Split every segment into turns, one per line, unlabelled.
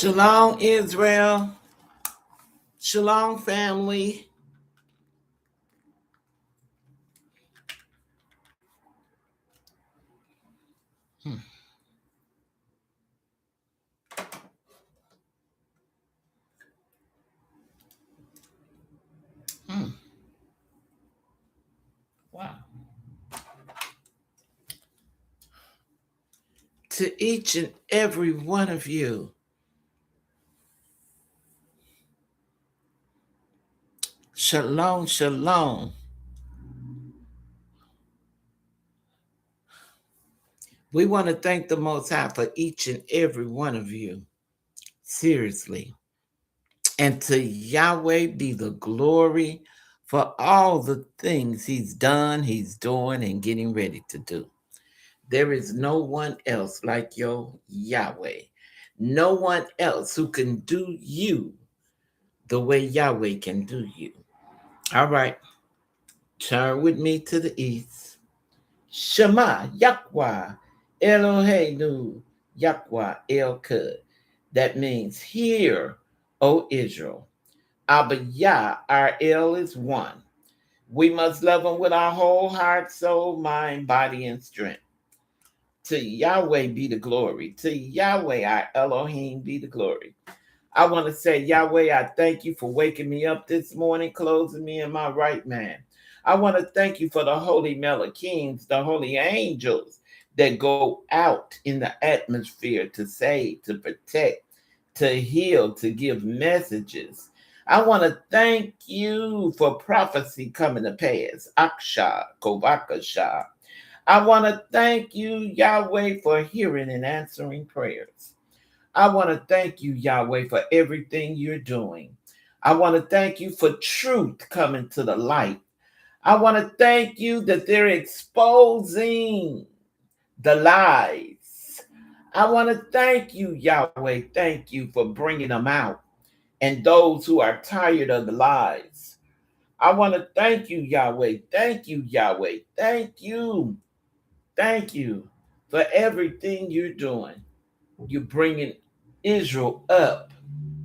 Shalom, Israel. Shalom, family. Hmm, hmm. Wow. To each and every one of you, shalom, shalom. We want to thank the Most High for each and every one of you. Seriously. And to Yahweh be the glory for all the things He's done, He's doing, and getting ready to do. There is no one else like your Yahweh. No one else who can do you the way Yahweh can do you. All right, turn with me to the east. Shema Yahweh Eloheinu Yahweh El Kud. That means, hear, O Israel. Abba Yah, our El is one. We must love him with our whole heart, soul, mind, body, and strength. To Yahweh be the glory. To Yahweh, our Elohim, be the glory. I want to say, Yahweh, I thank you for waking me up this morning, closing me in my right mind. I want to thank you for the holy Melachins, the holy angels that go out in the atmosphere to save, to protect, to heal, to give messages. I want to thank you for prophecy coming to pass. Aksha, Kovakasha. I want to thank you, Yahweh, for hearing and answering prayers. I want to thank you, Yahweh, for everything you're doing. I want to thank you for truth coming to the light. I want to thank you that they're exposing the lies. I want to thank you, Yahweh. Thank you for bringing them out and those who are tired of the lies. I want to thank you, Yahweh. Thank you, Yahweh. Thank you. Thank you for everything you're doing. You're bringing Israel up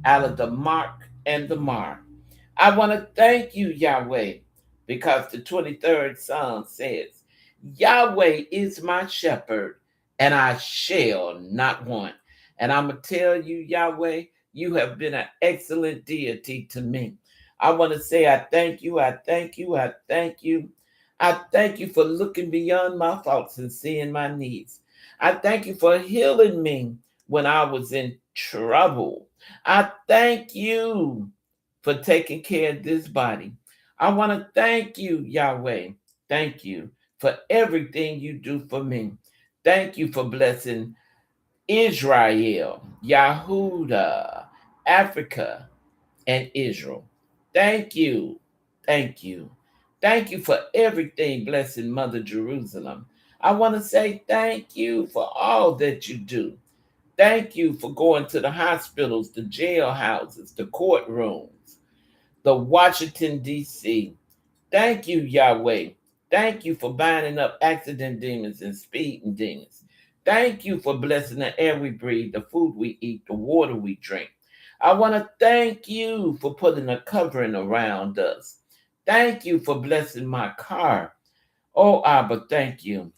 out of the mark and the mar. I want to thank you, Yahweh, because the 23rd Psalm says, Yahweh is my shepherd, and I shall not want. And I'm going to tell you, Yahweh, you have been an excellent deity to me. I want to say, I thank you, I thank you, I thank you. I thank you for looking beyond my faults and seeing my needs. I thank you for healing me when I was in trouble. I thank you for taking care of this body. I want to thank you, Yahweh. Thank you for everything you do for me. Thank you for blessing Israel, Yahuda, Africa, and Israel. Thank you. Thank you. Thank you for everything, blessing Mother Jerusalem. I want to say thank you for all that you do. Thank you for going to the hospitals, the jailhouses, the courtrooms, the Washington, D.C. Thank you, Yahweh. Thank you for binding up accident demons and speeding demons. Thank you for blessing the air we breathe, the food we eat, the water we drink. I want to thank you for putting a covering around us. Thank you for blessing my car. Oh, Abba, thank you.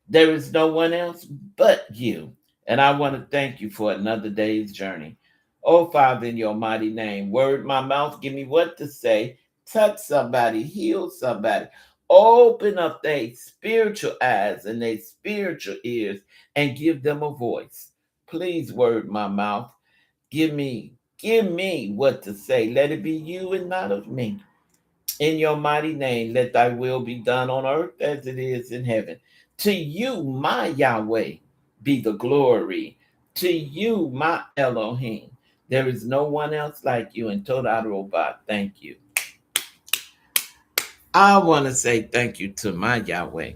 There is no one else but you. And I want to thank you for another day's journey. Oh, Father, in your mighty name, word my mouth, give me what to say. Touch somebody, heal somebody. Open up their spiritual eyes and their spiritual ears and give them a voice. Please, word my mouth. Give me what to say. Let it be you and not of me. In your mighty name, let thy will be done on earth as it is in heaven. To you, my Yahweh, be the glory. To you, my Elohim. There is no one else like you in Todah Robot. Thank you. I want to say thank you to my Yahweh.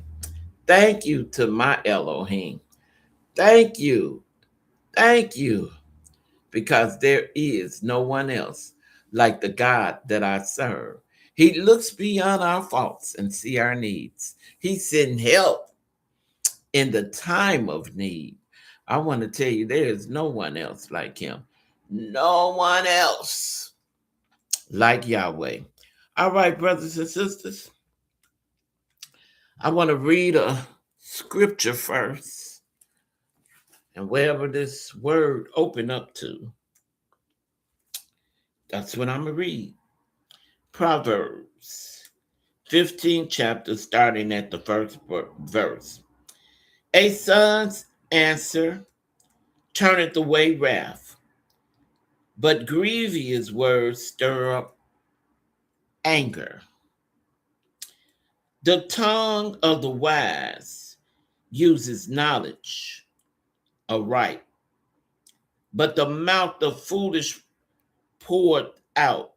Thank you to my Elohim. Thank you. Thank you. Because there is no one else like the God that I serve. He looks beyond our faults and see our needs. He sends help in the time of need. I want to tell you, there is no one else like him. No one else like Yahweh. All right, brothers and sisters, I want to read a scripture first. And wherever this word open up to, that's what I'm going to read. Proverbs 15 chapter, starting at the first verse. A son's answer turneth away wrath, but grievous words stir up anger. The tongue of the wise uses knowledge aright, but the mouth of foolish poured out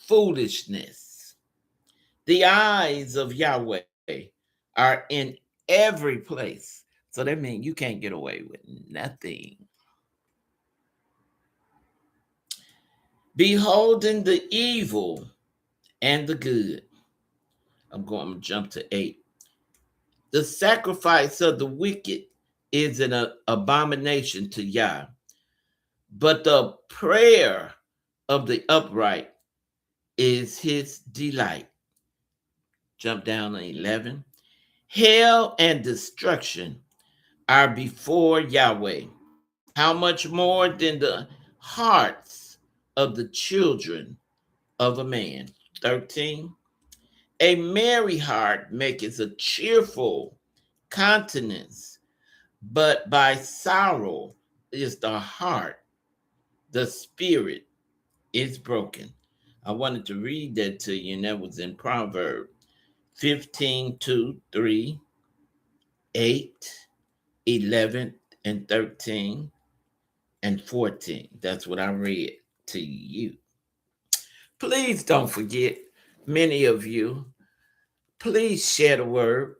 foolishness. The eyes of Yahweh are in every place. So that means you can't get away with nothing. Beholding the evil and the good. I'm going to jump to 8. The sacrifice of the wicked is an abomination to Yah, but the prayer of the upright is his delight. Jump down to 11. Hell and destruction are before Yahweh. How much more than the hearts of the children of a man? 13. A merry heart maketh a cheerful countenance, but by sorrow is the heart, the spirit is broken. I wanted to read that to you, and that was in Proverbs 15, 2, 3, 8, 11, and 13, and 14. That's what I read to you. Please don't forget, many of you, please share the word.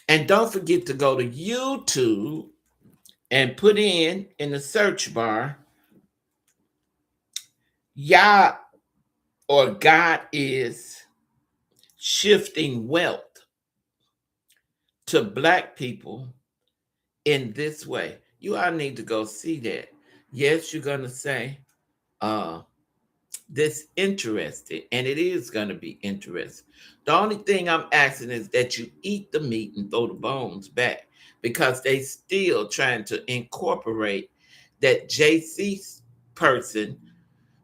And don't forget to go to YouTube and put in the search bar, Yah or God is shifting wealth to Black people in this way. You all need to go see that. Yes, you're going to say, uh, this interesting, and it is going to be interesting. The only thing I'm asking is that you eat the meat and throw the bones back, because they still trying to incorporate that JC person,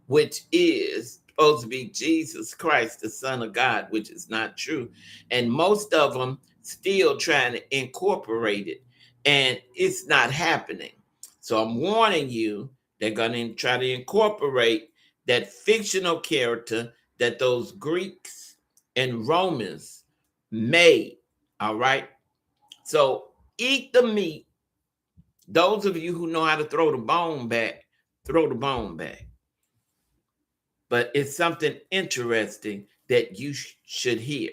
which is supposed to be Jesus Christ, the Son of God, which is not true. And most of them still trying to incorporate it, and it's not happening. So I'm warning you, they're going to try to incorporate that fictional character that those Greeks and Romans made. All right. So eat the meat. Those of you who know how to throw the bone back, throw the bone back. But it's something interesting that you should hear.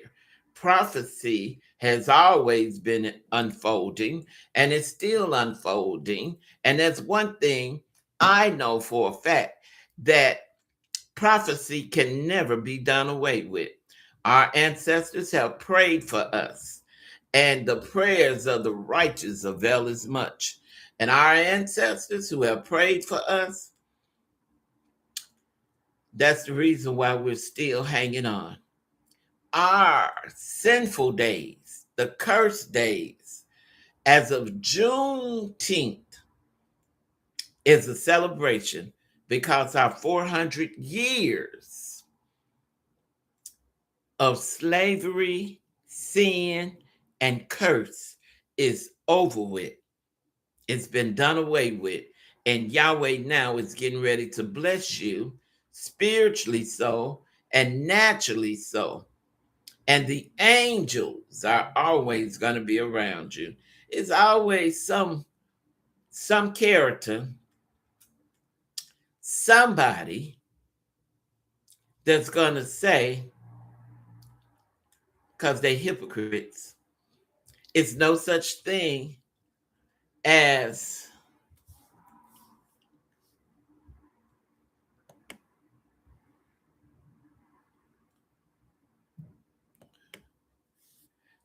Prophecy has always been unfolding, and it's still unfolding. And that's one thing I know for a fact, that prophecy can never be done away with. Our ancestors have prayed for us, and the prayers of the righteous avail as much. And our ancestors who have prayed for us, that's the reason why we're still hanging on. Our sinful days, the cursed days, as of Juneteenth, is a celebration, because our 400 years of slavery, sin, and curse is over with. It's been done away with. And Yahweh now is getting ready to bless you, spiritually so and naturally so. And the angels are always going to be around you. It's always some character, somebody that's going to say, because they're hypocrites, it's no such thing as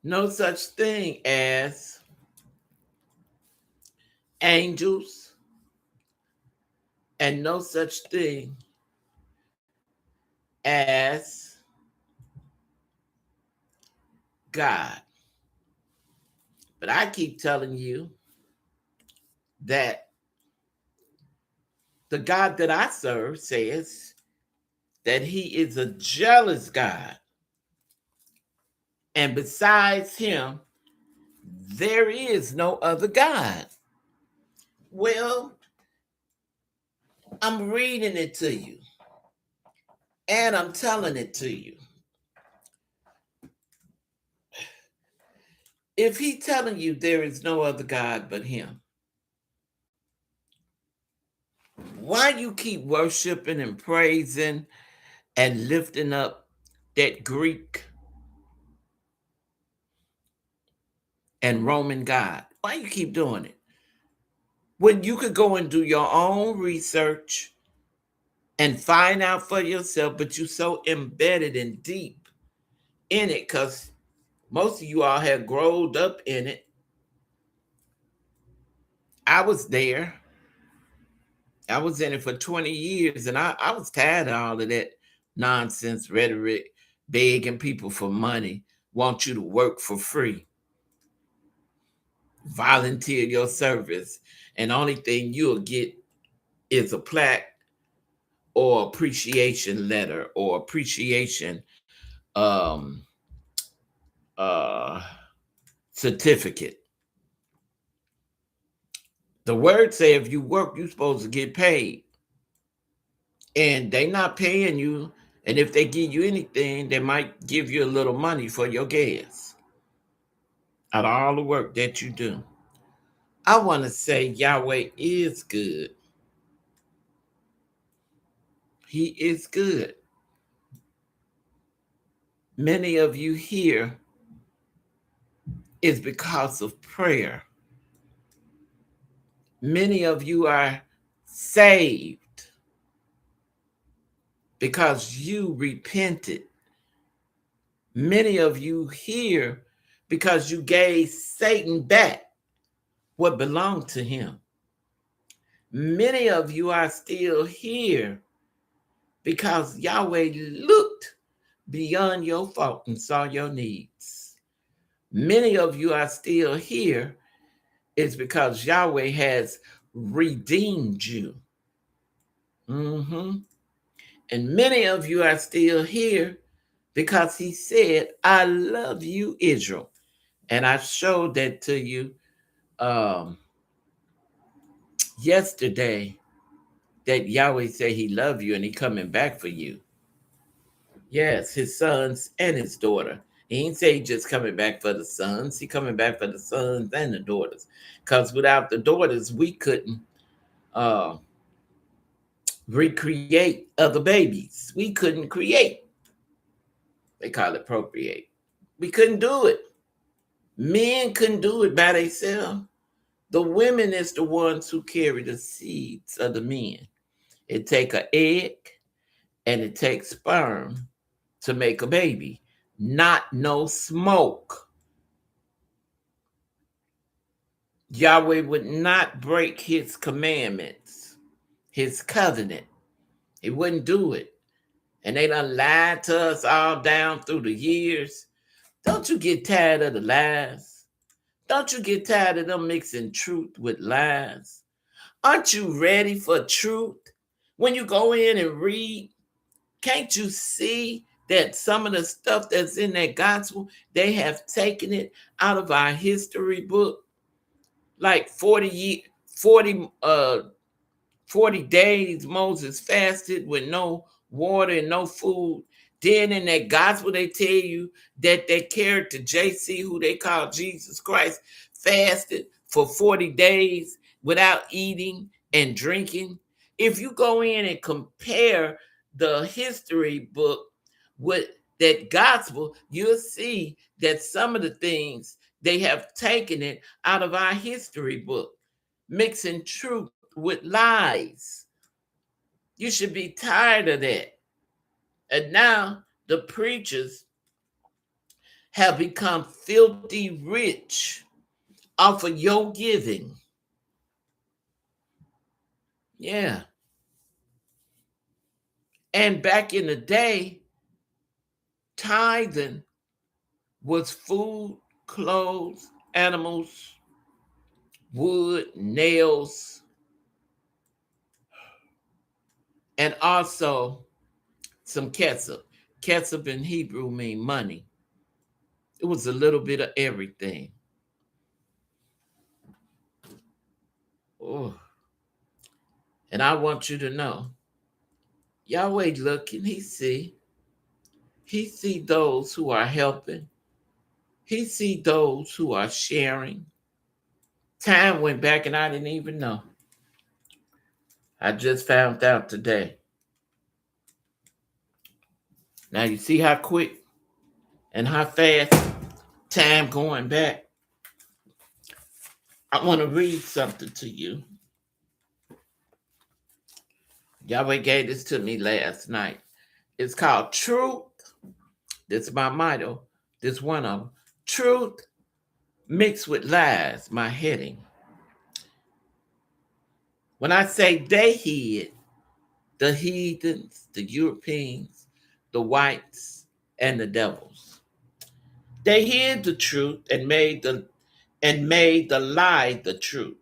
no such thing as angels, and no such thing as God. But I keep telling you that the God that I serve says that he is a jealous God. And besides him, there is no other God. Well, I'm reading it to you and I'm telling it to you. If he's telling you there is no other God but him, why you keep worshiping and praising and lifting up that Greek and Roman God? Why you keep doing it? When you could go and do your own research and find out for yourself, but you're so embedded and deep in it because most of you all have grown up in it. I was there. I was in it for 20 years and I was tired of all of that nonsense rhetoric, begging people for money, want you to work for free, volunteer your service, and only thing you'll get is a plaque or appreciation letter or appreciation um, uh, certificate. The word say if you work, you're supposed to get paid. And they not paying you. And if they give you anything, they might give you a little money for your gas out of all the work that you do. I want to say Yahweh is good. He is good. Many of you here is because of prayer. Many of you are saved because you repented. Many of you here because you gave Satan back what belonged to him. Many of you are still here because Yahweh looked beyond your fault and saw your needs. Many of you are still here is because Yahweh has redeemed you. And many of you are still here because he said, I love you, Israel. And I showed that to you yesterday, that Yahweh said he loved you and he coming back for you. Yes, his sons and his daughter. He ain't say he just coming back for the sons. He coming back for the sons and the daughters. Because without the daughters, we couldn't uh, recreate other babies. We couldn't create. They call it procreate. We couldn't do it. Men couldn't do it by themselves. The women is the ones who carry the seeds of the men. It take an egg and it takes sperm to make a baby. Not no smoke. Yahweh would not break his commandments, his covenant. He wouldn't do it. And they done lied to us all down through the years. Don't you get tired of the lies? Don't you get tired of them mixing truth with lies? Aren't you ready for truth? When you go in and read, can't you see that some of the stuff that's in that gospel, they have taken it out of our history book? Like 40 days Moses fasted with no water and no food. Then in that gospel, they tell you that that character, JC, who they call Jesus Christ, fasted for 40 days without eating and drinking. If you go in and compare the history book with that gospel, you'll see that some of the things they have taken it out of our history book, mixing truth with lies. You should be tired of that. And now the preachers have become filthy rich off of your giving. Yeah. And back in the day, tithing was food, clothes, animals, wood, nails, and also some ketchup. Ketchup in Hebrew mean money. It was a little bit of everything. Oh, and I want you to know, Yahweh looking, he see those who are helping. He see those who are sharing. Time went back and I didn't even know. I just found out today. Now you see how quick and how fast time going back. I want to read something to you. Yahweh gave this to me last night. It's called Truth. This is my motto. This one of them. Truth mixed with lies, my heading. When I say they hid, the heathens, the Europeans, the whites, and the devils. They hid the truth and made the lie the truth.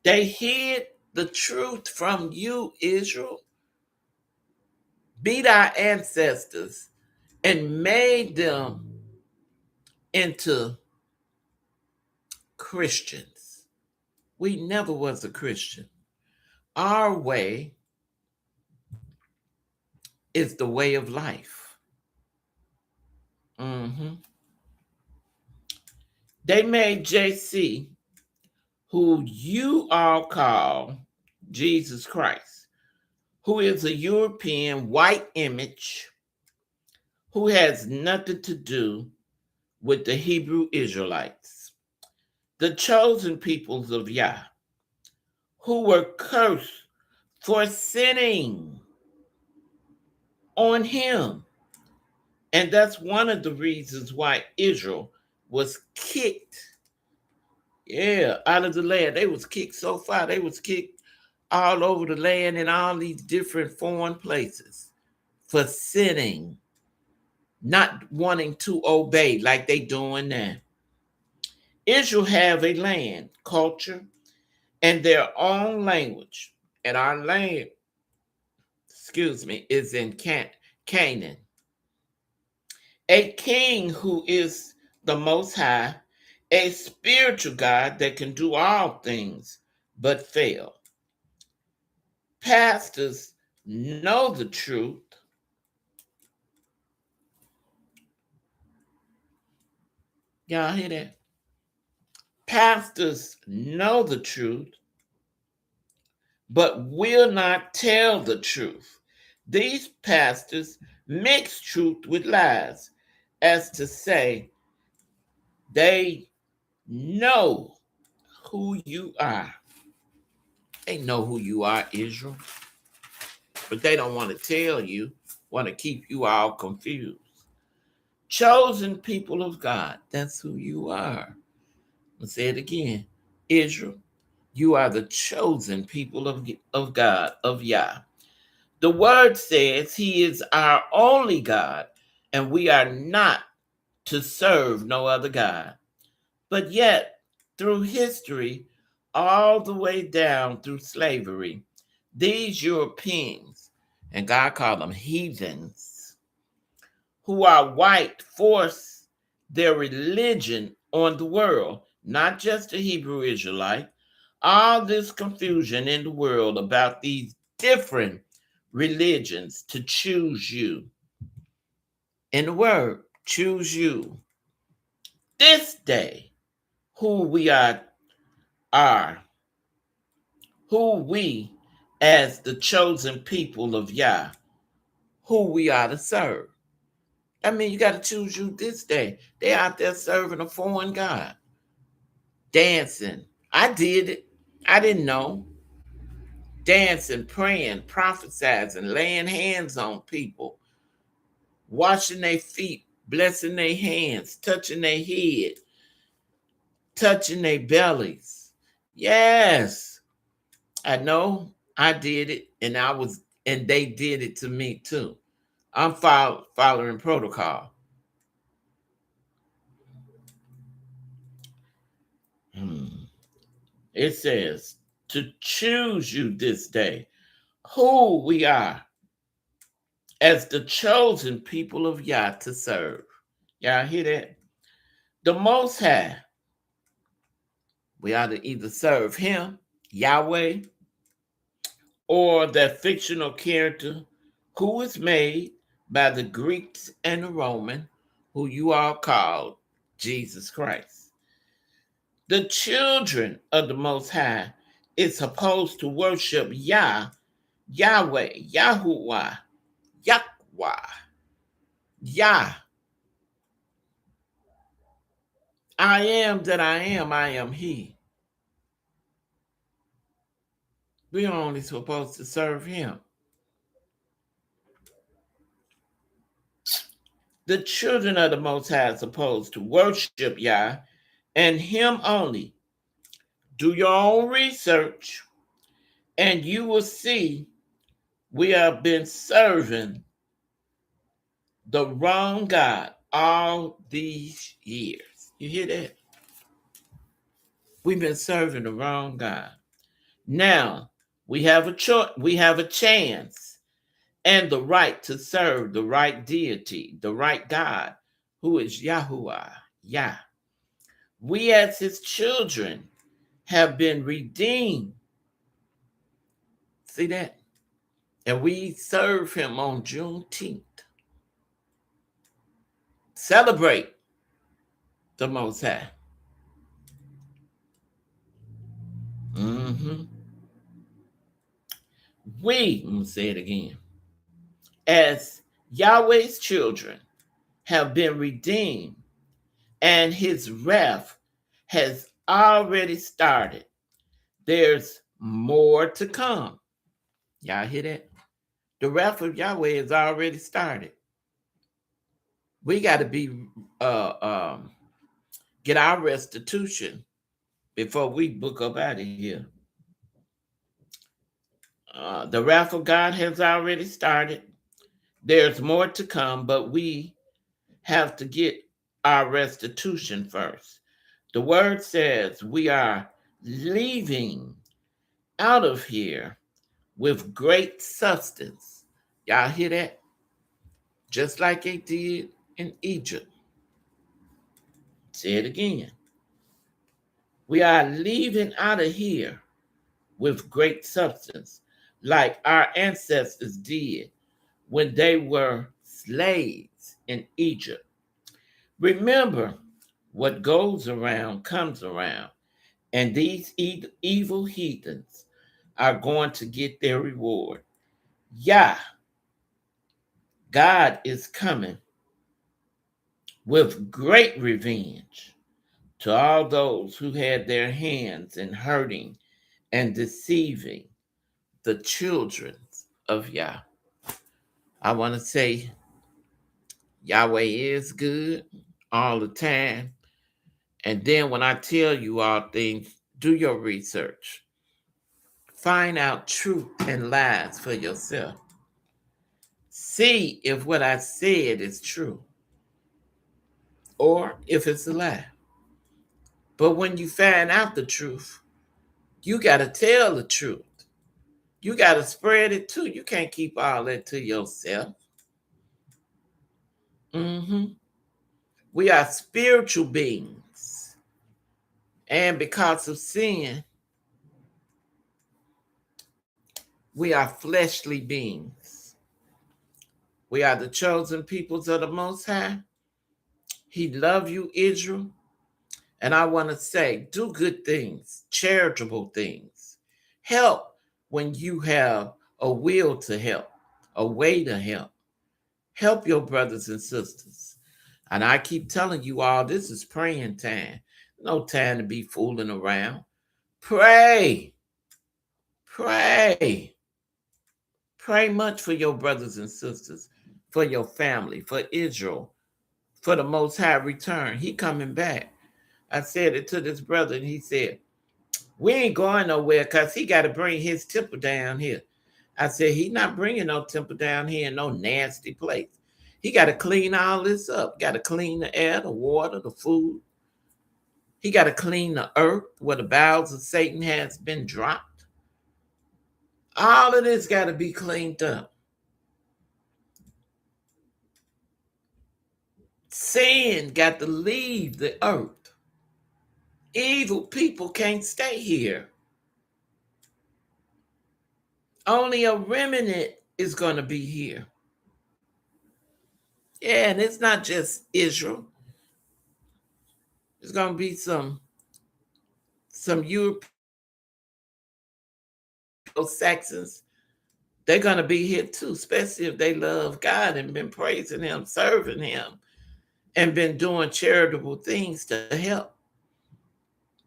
They hid the truth from you, Israel, beat our ancestors, and made them into Christians. We never was a Christian. Our way is the way of life. Mhm. They made JC, who you all call Jesus Christ, who is a European white image, who has nothing to do with the Hebrew Israelites, the chosen peoples of Yah, who were cursed for sinning on him. And that's one of the reasons why Israel was kicked, yeah, out of the land. They was kicked so far, they was kicked all over the land in all these different foreign places for sinning, not wanting to obey like they doing now. Israel have a land, culture, and their own language. And our land, is in Canaan. A king who is the Most High, a spiritual God that can do all things but fail. Pastors know the truth. Y'all hear that? Pastors know the truth, but will not tell the truth. These pastors mix truth with lies, as to say they know who you are. They know who you are, Israel, but they don't want to tell you, want to keep you all confused. Chosen people of God, that's who you are. I'll say it again. Israel, you are the chosen people of God, of Yah. The word says he is our only God, and we are not to serve no other God. But yet, through history, all the way down through slavery, these Europeans, and God called them heathens, who are white, force their religion on the world, not just the Hebrew Israelite. All this confusion in the world about these different religions to choose you. In the word, choose you. This day, who we are who we, as the chosen people of Yah, who we are to serve. I mean, you got to choose you this day. They out there serving a foreign God, dancing. I did it. I didn't know. Dancing, praying, prophesizing, laying hands on people, washing their feet, blessing their hands, touching their head, touching their bellies. Yes, I know. I did it, and they did it to me too. I'm following protocol. Hmm. It says to choose you this day who we are as the chosen people of Yah to serve. Y'all hear that? The Most High. We ought to either serve Him, Yahweh, or that fictional character who was made by the Greeks and the Roman, who you all called Jesus Christ. The children of the Most High is supposed to worship Yah, Yahweh, Yahuwah, Yahweh, Yah. I am that I am He. We're only supposed to serve Him. The children of the Most High are supposed to worship Yah and Him only. Do your own research, and you will see we have been serving the wrong God all these years. You hear that? We've been serving the wrong God. Now we have a choice. We have a chance and the right to serve the right deity, the right God, who is Yahuwah, Yah. We as His children have been redeemed. See that? And we serve Him on Juneteenth. Celebrate the Most High. Mm-hmm. We, I'm going to say it again, as Yahweh's children have been redeemed, and His wrath has already started. There's more to come. Y'all hear that? The wrath of Yahweh has already started. We got to be get our restitution before we book up out of here. The wrath of God has already started. There's more to come, but we have to get our restitution first. The word says we are leaving out of here with great substance. Y'all hear that? Just like they did in Egypt. Say it again. We are leaving out of here with great substance, like our ancestors did when they were slaves in Egypt. Remember, what goes around comes around, and these evil heathens are going to get their reward. Yah, God is coming with great revenge to all those who had their hands in hurting and deceiving the children of Yah. I want to say Yahweh is good all the time. And then when I tell you all things, do your research. Find out truth and lies for yourself. See if what I said is true or if it's a lie. But when you find out the truth, you got to tell the truth. You got to spread it too. You can't keep all that to yourself. Mm-hmm. We are spiritual beings. And because of sin, we are fleshly beings. We are the chosen peoples of the Most High. He loves you, Israel. And I want to say, do good things, charitable things. Help when you have a will to help, a way to help. Help your brothers and sisters. And I keep telling you all, this is praying time. No time to be fooling around. Pray. Pray. Pray much for your brothers and sisters, for your family, for Israel, for the Most High return. He coming back. I said it to this brother, and he said, We ain't going nowhere because he got to bring his temple down here. I said, he not bringing no temple down here in no nasty place. He got to clean all this up. Got to clean the air, the water, the food. He got to clean the earth where the bowels of Satan has been dropped. All of this got to be cleaned up. Sin got to leave the earth. Evil people can't stay here. Only a remnant is going to be here. Yeah, and it's not just Israel. There's going to be some European Saxons. They're going to be here too, especially if they love God and been praising him, serving him, and been doing charitable things to help.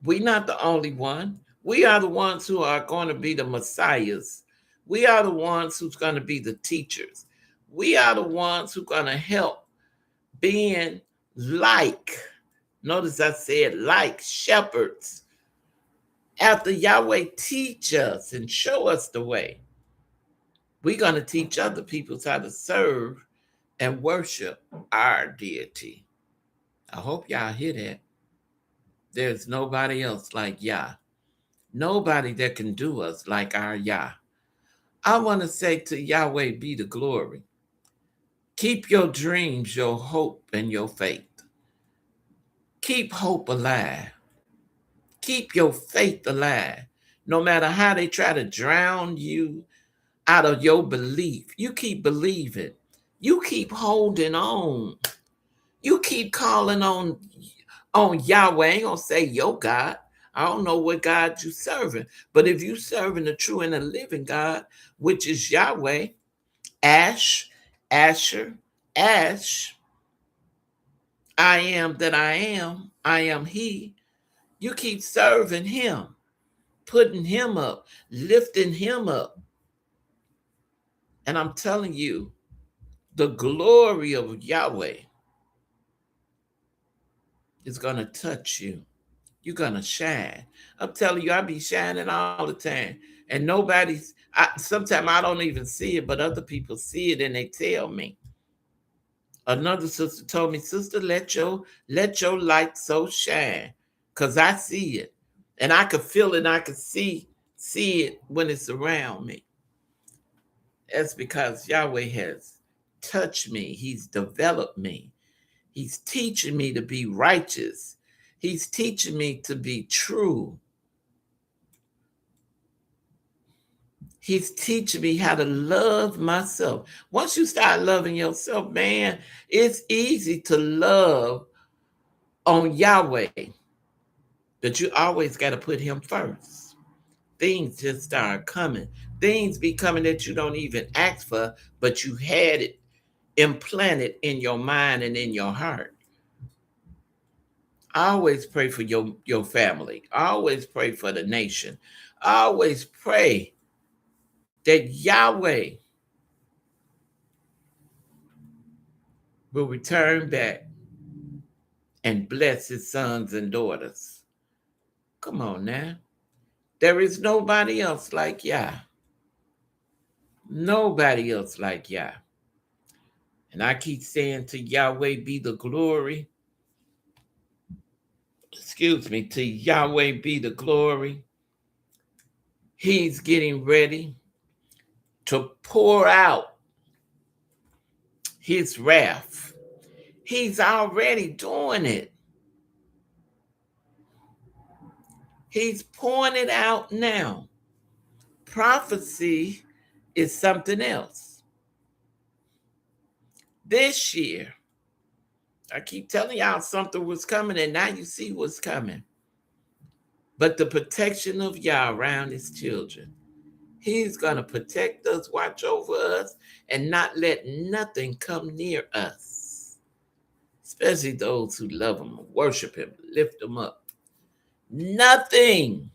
We're not the only one. We are the ones who are going to be the messiahs. We are the ones who's going to be the teachers. We are the ones who are going to help being like, notice I said like shepherds. After Yahweh teach us and show us the way, we're going to teach other people how to serve and worship our deity. I hope y'all hear that. There's nobody else like Yah. Nobody that can do us like our Yah. I want to say to Yahweh be the glory. Keep your dreams, your hope, and your faith. Keep hope alive. Keep your faith alive. No matter how they try to drown you out of your belief, you keep believing. You keep holding on. You keep calling on Yahweh. I ain't gonna say your God. I don't know what God you serving. But if you serving the true and the living God, which is Yahweh, Asher, Ash, I am that I am he. You keep serving him, putting him up, lifting him up. And I'm telling you, the glory of Yahweh is going to touch you. You're going to shine. I'm telling you, I be shining all the time. And sometimes I don't even see it, but other people see it and they tell me. Another sister told me, sister, let your light so shine. Because I see it. And I could feel it and I could see it when it's around me. That's because Yahweh has touched me. He's developed me. He's teaching me to be righteous. He's teaching me to be true. He's teaching me how to love myself. Once you start loving yourself, man, it's easy to love on Yahweh. But you always got to put him first. Things just start coming. Things be coming that you don't even ask for, but you had it implanted in your mind and in your heart. I always pray for your family. I always pray for the nation. I always pray that Yahweh will return back and bless his sons and daughters. Come on now. There is nobody else like Yah. Nobody else like Yah. And I keep saying to Yahweh be the glory. Excuse me, to Yahweh be the glory. He's getting ready to pour out his wrath. He's already doing it. He's pouring it out now. Prophecy is something else. This year, I keep telling y'all something was coming, and now you see what's coming. But the protection of Yah around his children. He's going to protect us, watch over us, and not let nothing come near us. Especially those who love him, worship him, lift him up. Nothing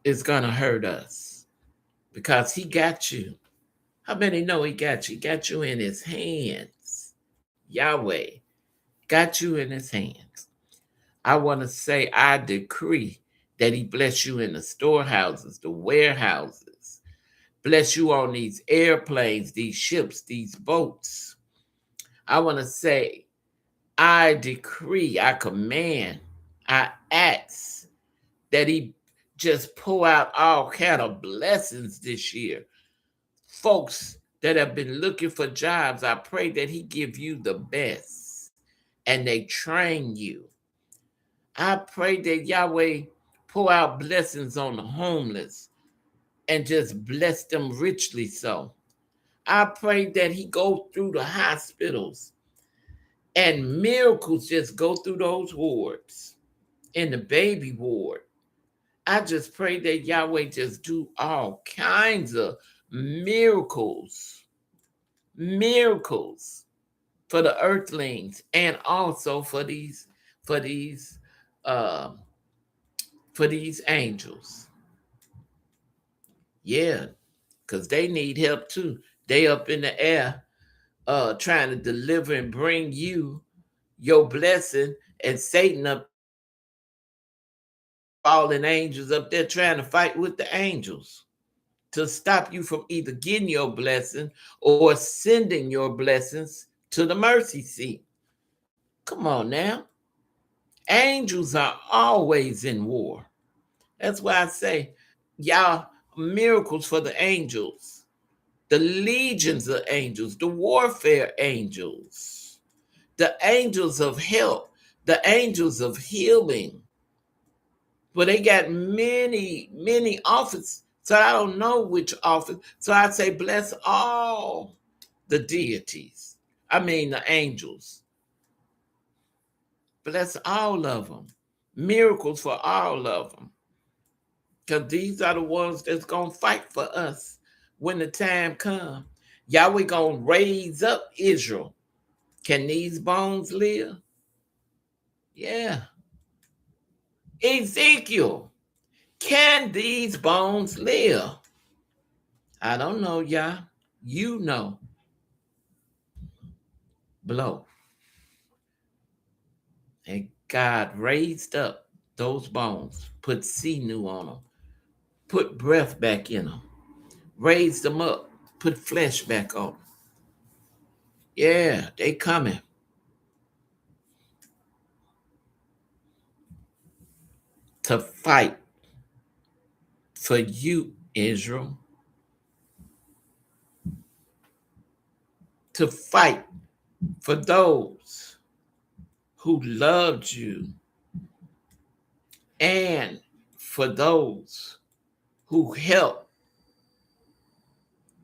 is going to hurt us because he got you. How many know he got you? He got you in his hands. Yahweh got you in his hands. I want to say, I decree that he bless you in the storehouses, the warehouses, bless you on these airplanes, these ships, these boats. I want to say, I decree, I command, I ask that he just pour out all kind of blessings this year. Folks that have been looking for jobs, I pray that he give you the best and they train you. I pray that Yahweh pour out blessings on the homeless and just bless them richly so. I pray that he go through the hospitals and miracles just go through those wards in the baby ward. I just pray that Yahweh just do all kinds of miracles, miracles for the earthlings and also for these uh, for these angels. Yeah, because they need help too. They up in the air trying to deliver and bring you your blessing, and Satan up there fallen angels up there trying to fight with the angels to stop you from either getting your blessing or sending your blessings to the mercy seat. Come on now. Angels are always in war. That's why I say, y'all, miracles for the angels, the legions of angels, the warfare angels, the angels of help, the angels of healing. But they got many, many offices. So I don't know which office. So I say, bless all the deities. I mean, the angels. Bless all of them. Miracles for all of them. Because these are the ones that's going to fight for us when the time comes. Yahweh going to raise up Israel. Can these bones live? Yeah. Ezekiel, can these bones live? I don't know, y'all. You know. Blow. And God raised up those bones, put sinew on them, put breath back in them, raised them up, put flesh back on them. Yeah, they coming to fight for you, Israel, to fight for those who loved you and for those who helped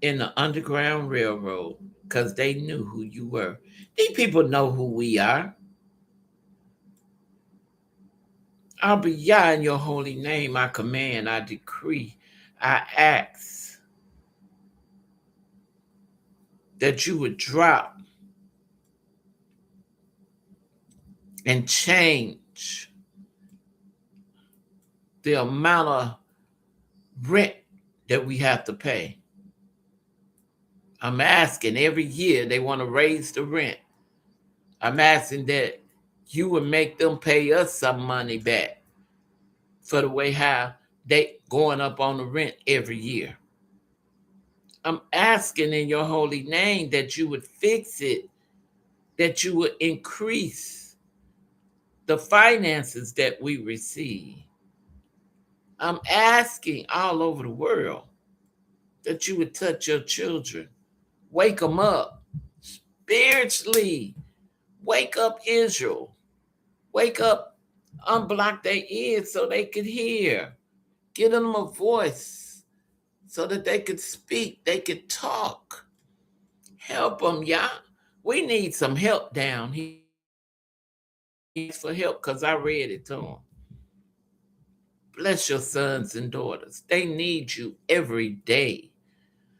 in the Underground Railroad because they knew who you were. These people know who we are. I'll be Yah in your holy name. I command, I decree, I ask that you would drop and change the amount of rent that we have to pay. I'm asking every year they want to raise the rent. I'm asking that you would make them pay us some money back for the way how they going up on the rent every year. I'm asking in your holy name that you would fix it, that you would increase the finances that we receive. I'm asking all over the world that you would touch your children, wake them up spiritually, wake up Israel, wake up, unblock their ears so they could hear, give them a voice so that they could speak, they could talk. Help them, y'all. We need some help down here. For help because I read it to them. Bless your sons and daughters. They need you every day.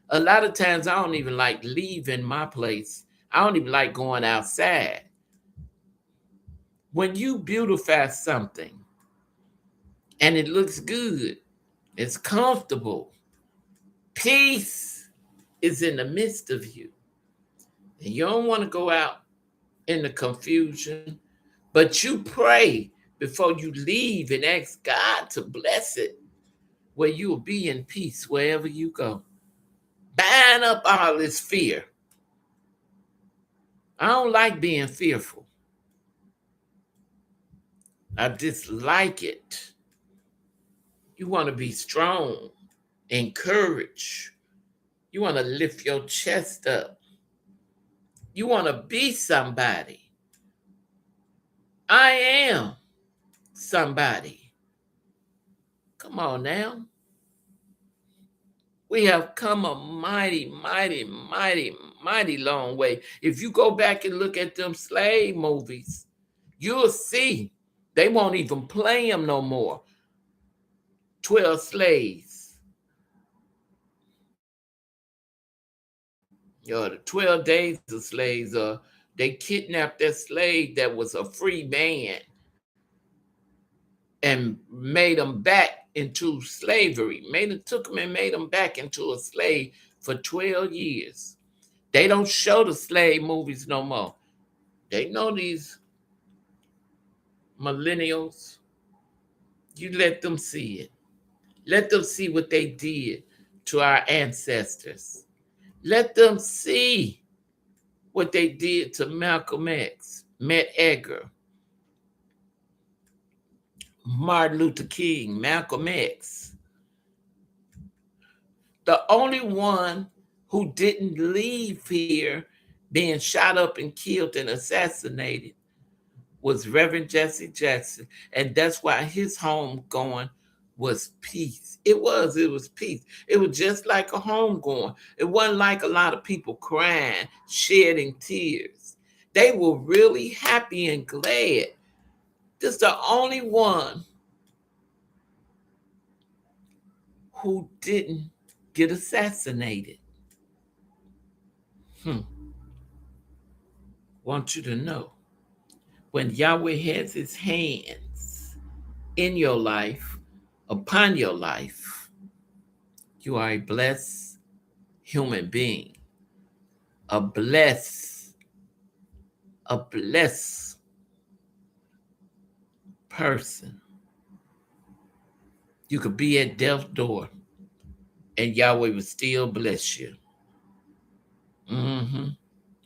A lot of times I don't even like leaving my place. I don't even like going outside. When you beautify something and it looks good, it's comfortable, peace is in the midst of you. And you don't want to go out in the confusion, but you pray before you leave and ask God to bless it, where you will be in peace wherever you go. Bind up all this fear. I don't like being fearful. I dislike it. You want to be strong, encourage. You want to lift your chest up. You want to be somebody. I am somebody. Come on now. We have come a mighty, mighty, mighty, mighty long way. If you go back and look at them slave movies, you'll see they won't even play them no more. 12 slaves. The 12 days of slaves, they kidnapped that slave that was a free man and made him back into slavery. Took him and made him back into a slave for 12 years. They don't show the slave movies no more. They know these millennials. You let them see it. Let them see what they did to our ancestors. Let them see what they did to Malcolm X, Met Edgar, Martin Luther King, Malcolm X. The only one who didn't leave here being shot up and killed and assassinated was Reverend Jesse Jackson. And that's why his home going was peace. It was peace. It was just like a home going. It wasn't like a lot of people crying, shedding tears. They were really happy and glad. This is the only one who didn't get assassinated. Want you to know, when Yahweh has his hands in your life, upon your life, you are a blessed human being, a blessed person. You could be at death's door and Yahweh will still bless you.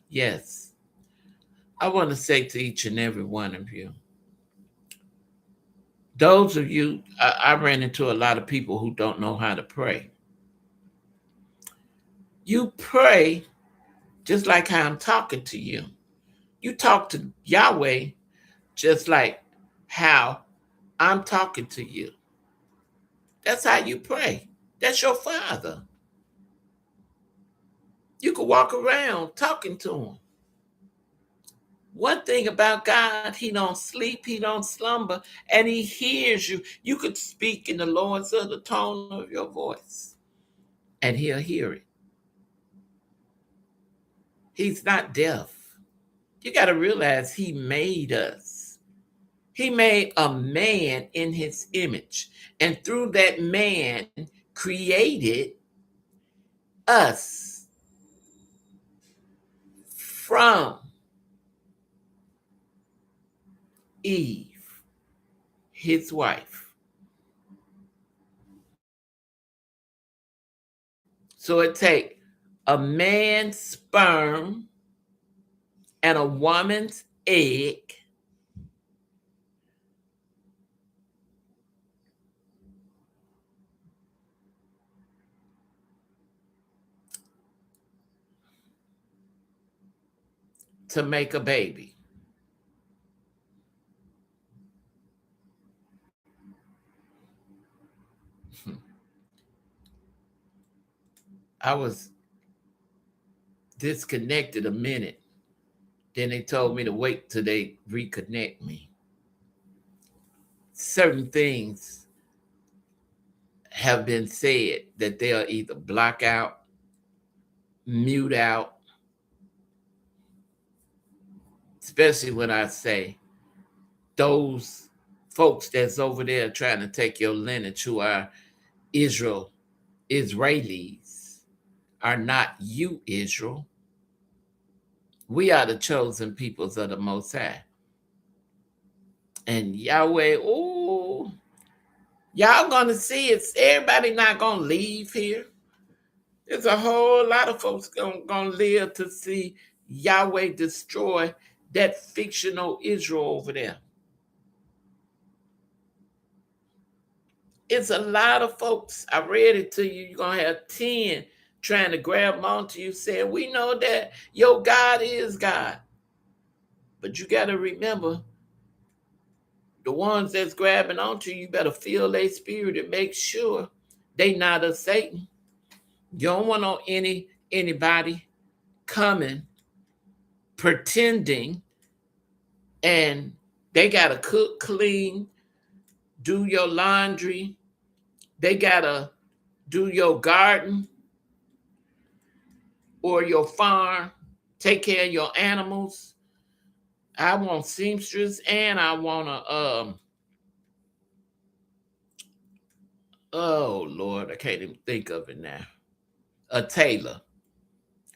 Yes. I want to say to each and every one of you, those of you, I ran into a lot of people who don't know how to pray. You pray just like how I'm talking to you. You talk to Yahweh just like how I'm talking to you. That's how you pray. That's your Father. You can walk around talking to him. One thing about God, he don't sleep, he don't slumber, and he hears you. You could speak in the lowest of the tone of your voice, and he'll hear it. He's not deaf. You got to realize he made us. He made a man in his image, and through that man created us from Eve, his wife. So it takes a man's sperm and a woman's egg to make a baby. I was disconnected a minute. Then they told me to wait till they reconnect me. Certain things have been said that they'll either block out, mute out, especially when I say those folks that's over there trying to take your lineage who are Israelis are not you, Israel. We are the chosen peoples of the Most High. And Yahweh, oh, y'all gonna see it. Everybody not gonna leave here. There's a whole lot of folks gonna live to see Yahweh destroy that fictional Israel over there. It's a lot of folks. I read it to you. You're gonna have 10 trying to grab onto you, saying, "We know that your God is God." But you gotta remember, the ones that's grabbing onto you, you better feel their spirit and make sure they not of Satan. You don't want no anybody coming pretending, and they gotta cook, clean, do your laundry, they gotta do your garden or your farm, take care of your animals. I want seamstress, and I want oh Lord, I can't even think of it now. A tailor.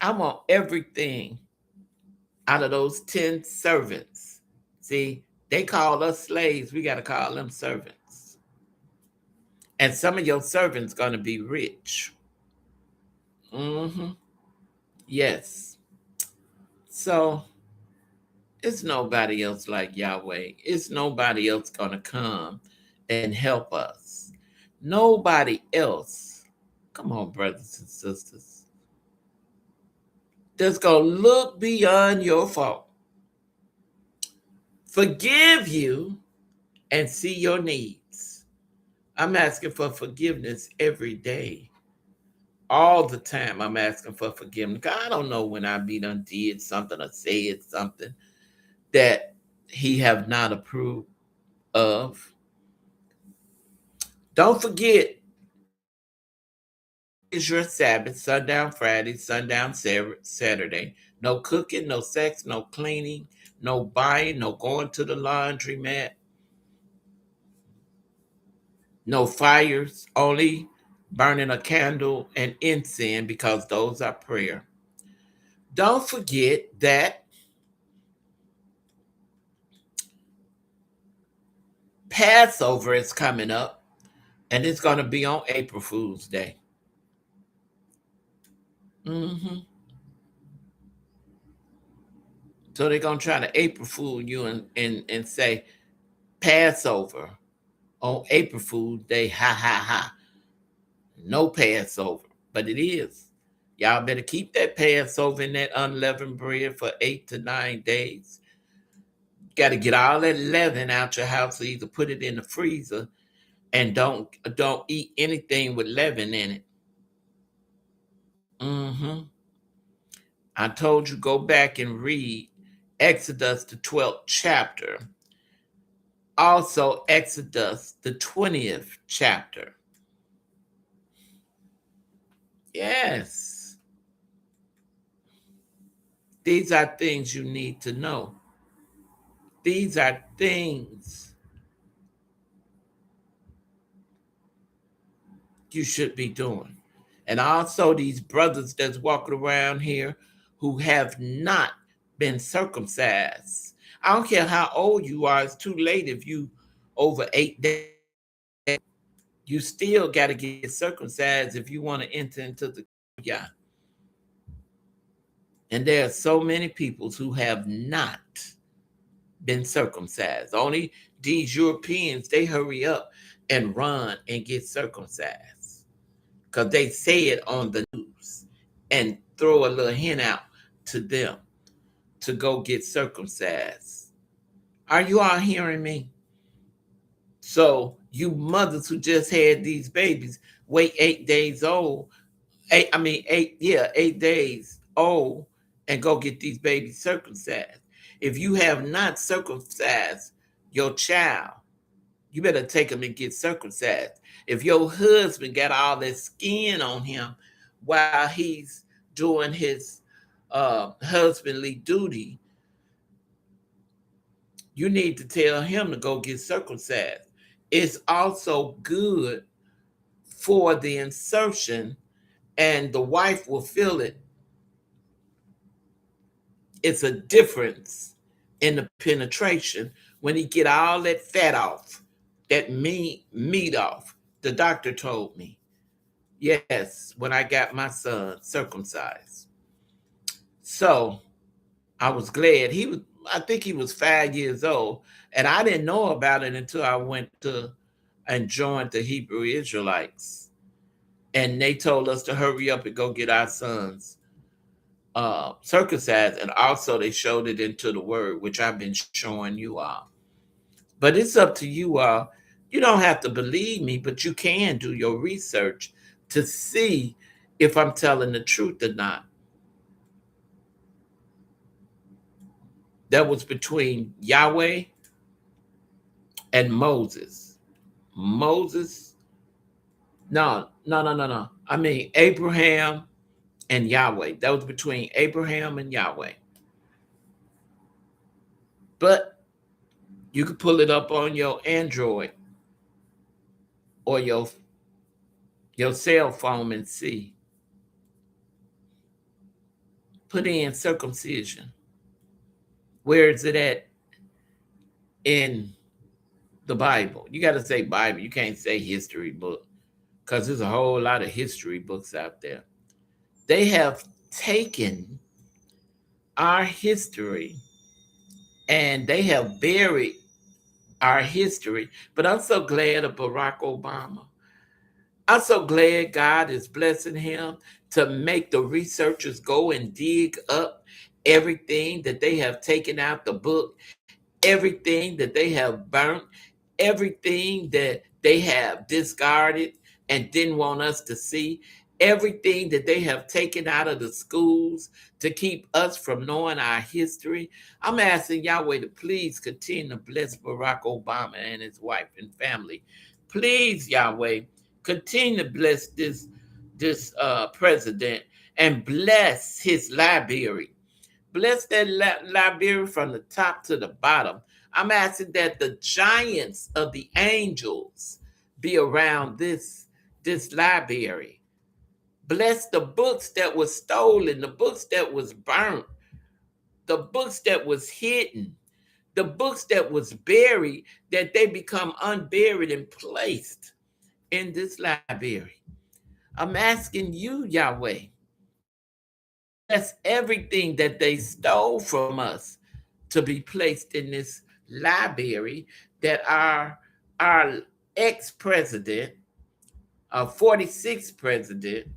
I want everything out of those 10 servants. See, they call us slaves. We got to call them servants. And some of your servants going to be rich. Mm-hmm. Yes. So it's nobody else like Yahweh. It's nobody else going to come and help us. Nobody else. Come on, brothers and sisters. That's going to look beyond your fault, forgive you, and see your needs. I'm asking for forgiveness every day. All the time I'm asking for forgiveness. I don't know when I be done did something or said something that he have not approved of. Don't forget, is your Sabbath, sundown Friday, sundown Saturday. No cooking, no sex, no cleaning, no buying, no going to the laundromat, no fires, only burning a candle and incense because those are prayer. Don't forget that Passover is coming up, and it's going to be on April Fool's Day. Hmm. So they're going to try to April Fool you and say Passover on April Fool's Day. Ha ha ha. No Passover, but it is. Y'all better keep that Passover in that unleavened bread for 8 to 9 days. Got to get all that leaven out your house, so either put it in the freezer and don't eat anything with leaven in it. Hmm. I told you go back and read Exodus the 12th chapter. Also Exodus the 20th chapter. Yes. These are things you need to know. These are things you should be doing. And also these brothers that's walking around here who have not been circumcised. I don't care how old you are, it's too late if you over 8 days. You still got to get circumcised if you want to enter into the yeah. And there are so many people who have not been circumcised. Only these Europeans, they hurry up and run and get circumcised because they say it on the news and throw a little hint out to them to go get circumcised. Are you all hearing me? So you mothers who just had these babies, wait 8 days old, 8 days old, and go get these babies circumcised. If you have not circumcised your child, you better take him and get circumcised. If your husband got all that skin on him while he's doing his husbandly duty, you need to tell him to go get circumcised. It's also good for the insertion, and the wife will feel it. It's a difference in the penetration when he get all that fat off, that meat off. The doctor told me, yes, when I got my son circumcised. So I was glad. I think he was 5 years old, and I didn't know about it until I went to and joined the Hebrew Israelites. And they told us to hurry up and go get our sons circumcised. And also they showed it into the word, which I've been showing you all. But it's up to you all. You don't have to believe me, but you can do your research to see if I'm telling the truth or not. That was between Yahweh and Moses. Moses, no. I mean, Abraham and Yahweh. That was between Abraham and Yahweh. But you could pull it up on your Android or your cell phone and see. Put in circumcision. Where is it at in the Bible? You got to say Bible. You can't say history book because there's a whole lot of history books out there. They have taken our history and they have buried our history. But I'm so glad of Barack Obama. I'm so glad God is blessing him to make the researchers go and dig up everything that they have taken out the book, everything that they have burnt, everything that they have discarded and didn't want us to see, everything that they have taken out of the schools to keep us from knowing our history. I'm asking Yahweh to please continue to bless Barack Obama and his wife and family. Please, Yahweh, continue to bless this president and bless his library. Bless that library from the top to the bottom. I'm asking that the giants of the angels be around this library. Bless the books that were stolen, the books that was burnt, the books that was hidden, the books that was buried, that they become unburied and placed in this library. I'm asking you, Yahweh, to bless everything that they stole from us to be placed in this library that our ex-president, our 46th president,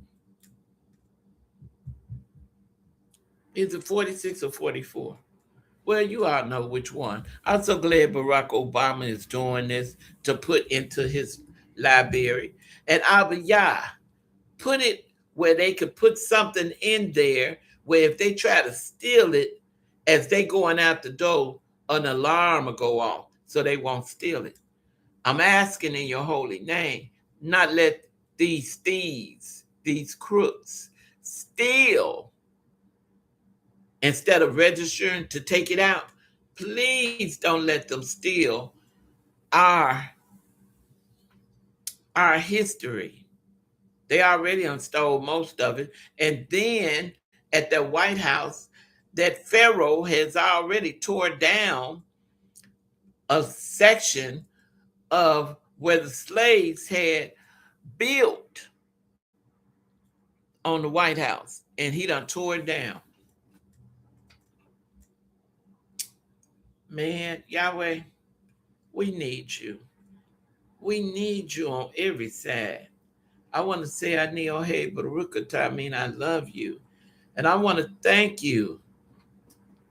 is it 46 or 44? Well, you all know which one. I'm so glad Barack Obama is doing this to put into his library. And Abba Yah, put it where they could put something in there where if they try to steal it, as they going out the door, an alarm will go off so they won't steal it. I'm asking in your holy name, not let these thieves, these crooks, steal instead of registering to take it out. Please don't let them steal our our history. They already stole most of it. And then at the White House, that Pharaoh has already tore down a section of where the slaves had built on the White House. And he done tore it down. Man, Yahweh, we need you. We need you on every side. I want to say I need hey Barukata, I mean I love you. And I want to thank you.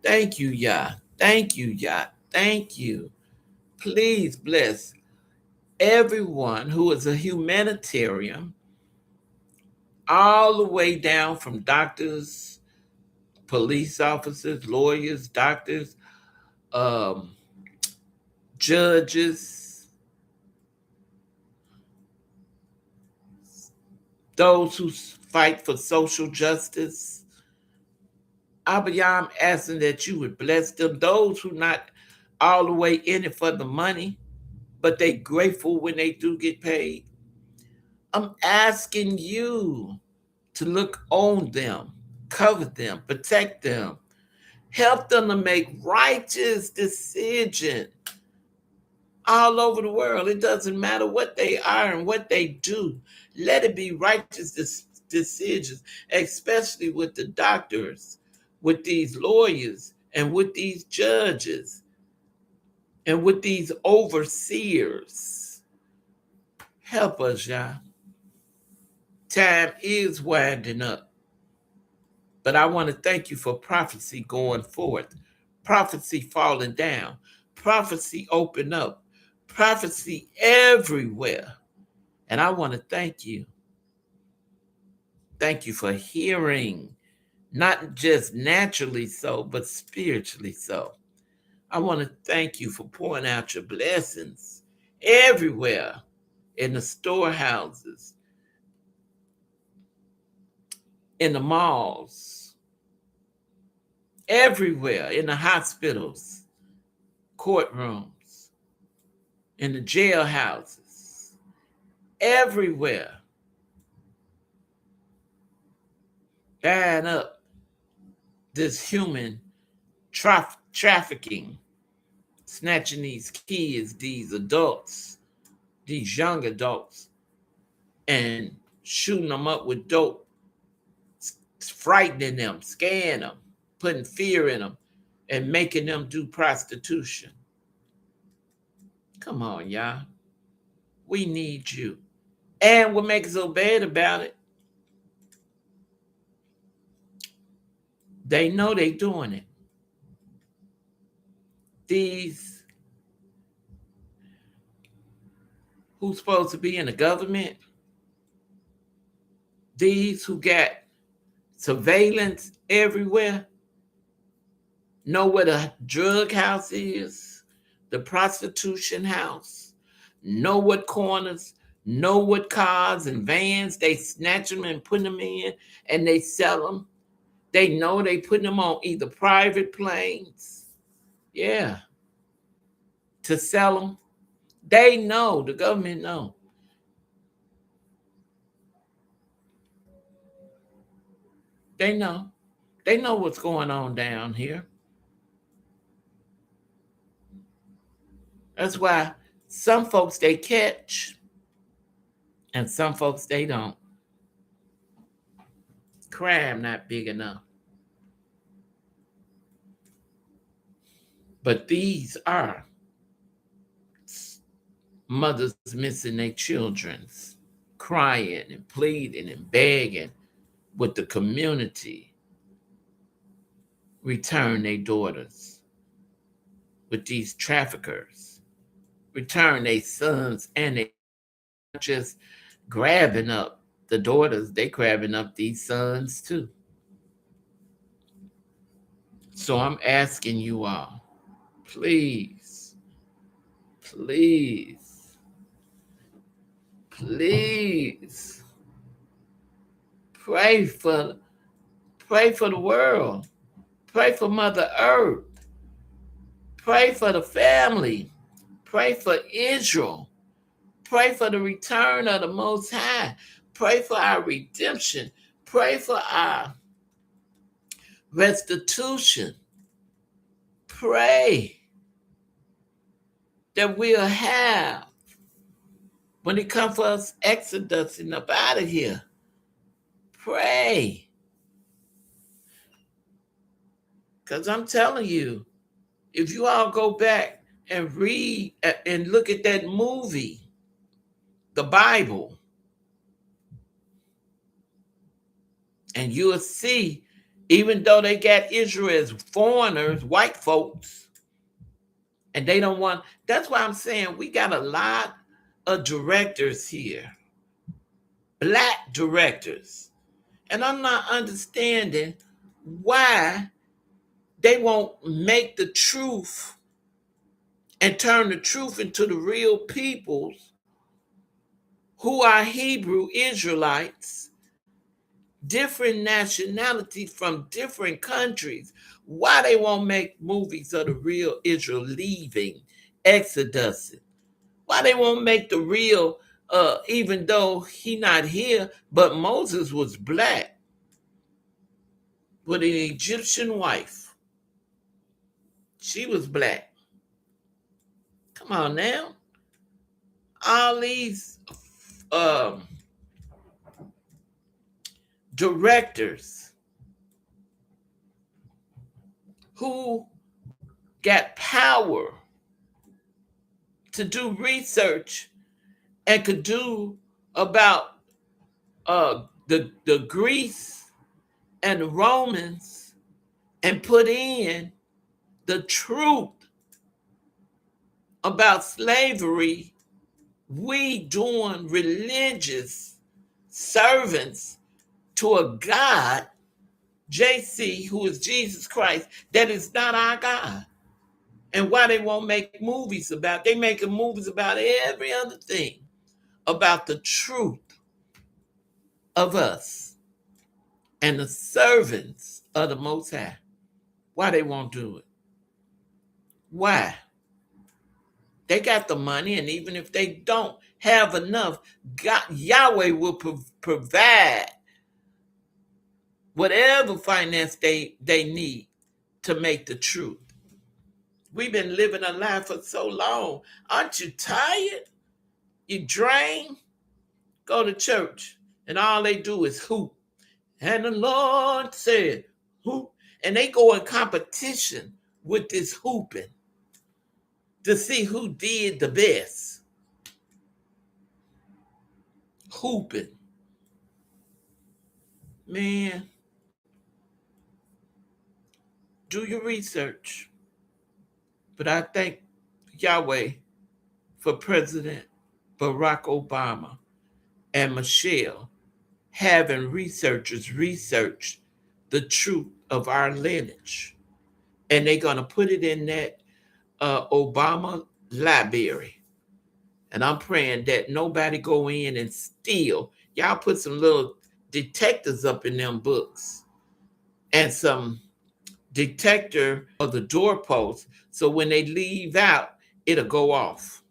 Thank you, Yah. Thank you, Yah. Thank you. Please bless everyone who is a humanitarian, all the way down from doctors, police officers, lawyers, doctors, um, judges, those who fight for social justice. Abba, I'm asking that you would bless them. Those who not all the way in it for the money, but they grateful when they do get paid. I'm asking you to look on them, cover them, protect them, Help them to make righteous decisions all over the world. It doesn't matter what they are and what they do. Let it be righteous decisions, especially with the doctors, with these lawyers, and with these judges, and with these overseers. Help us, y'all. Time is winding up. But I want to thank you for prophecy going forth, prophecy falling down, prophecy open up, prophecy everywhere. And I want to thank you. Thank you for hearing, not just naturally so, but spiritually so. I want to thank you for pouring out your blessings everywhere, in the storehouses, in the malls, everywhere, in the hospitals, courtrooms, in the jailhouses, everywhere. Ban up this human trafficking, snatching these kids, these adults, these young adults, and shooting them up with dope, frightening them, scaring them, putting fear in them, and making them do prostitution. Come on, y'all. We need you. And what makes it so bad about it, they know they doing it. These who's supposed to be in the government, these who got surveillance everywhere, know where the drug house is, the prostitution house, know what corners, know what cars and vans they snatch them and put them in, and they sell them. They know they put them on either private planes, yeah, to sell them. They know, the government know. They know. They know what's going on down here. That's why some folks they catch and some folks they don't. Crime not big enough. But these are mothers missing their children's, crying and pleading and begging with the community. Return their daughters with these traffickers. Return their sons, and they just grabbing up the daughters, they grabbing up these sons too. So I'm asking you all, please, please, please pray for the world. Pray for Mother Earth. Pray for the family. Pray for Israel. Pray for the return of the Most High. Pray for our redemption. Pray for our restitution. Pray that we'll have, when it comes for us exodusing up out of here, pray. Because I'm telling you, if you all go back and read and look at that movie, the Bible, and you'll see, even though they got Israel as foreigners, white folks, and they don't want, that's why I'm saying we got a lot of directors here, black directors. And I'm not understanding why they won't make the truth and turn the truth into the real peoples who are Hebrew Israelites, different nationalities from different countries. Why they won't make movies of the real Israel leaving, exodus? Why they won't make the real, even though he not here, but Moses was black with an Egyptian wife. She was black. Come on now. All these um, directors who got power to do research and could do about the Greece and the Romans and put in the truth about slavery, we doing religious servants to a God, JC, who is Jesus Christ, that is not our God. And why they won't make movies about, they making movies about every other thing, about the truth of us and the servants of the Most High. Why they won't do it? Why? They got the money, and even if they don't have enough, God, Yahweh will provide whatever finance they need to make the truth. We've been living a life for so long. Aren't you tired? You drained? Go to church, and all they do is hoop. And the Lord said, hoop. And they go in competition with this hooping to see who did the best. Hooping. Man, do your research. But I thank Yahweh for President Barack Obama and Michelle having researchers research the truth of our lineage. And they're going to put it in that Obama library. And I'm praying that nobody go in and steal. Y'all put some little detectors up in them books and some detector of the doorpost, so when they leave out, it'll go off.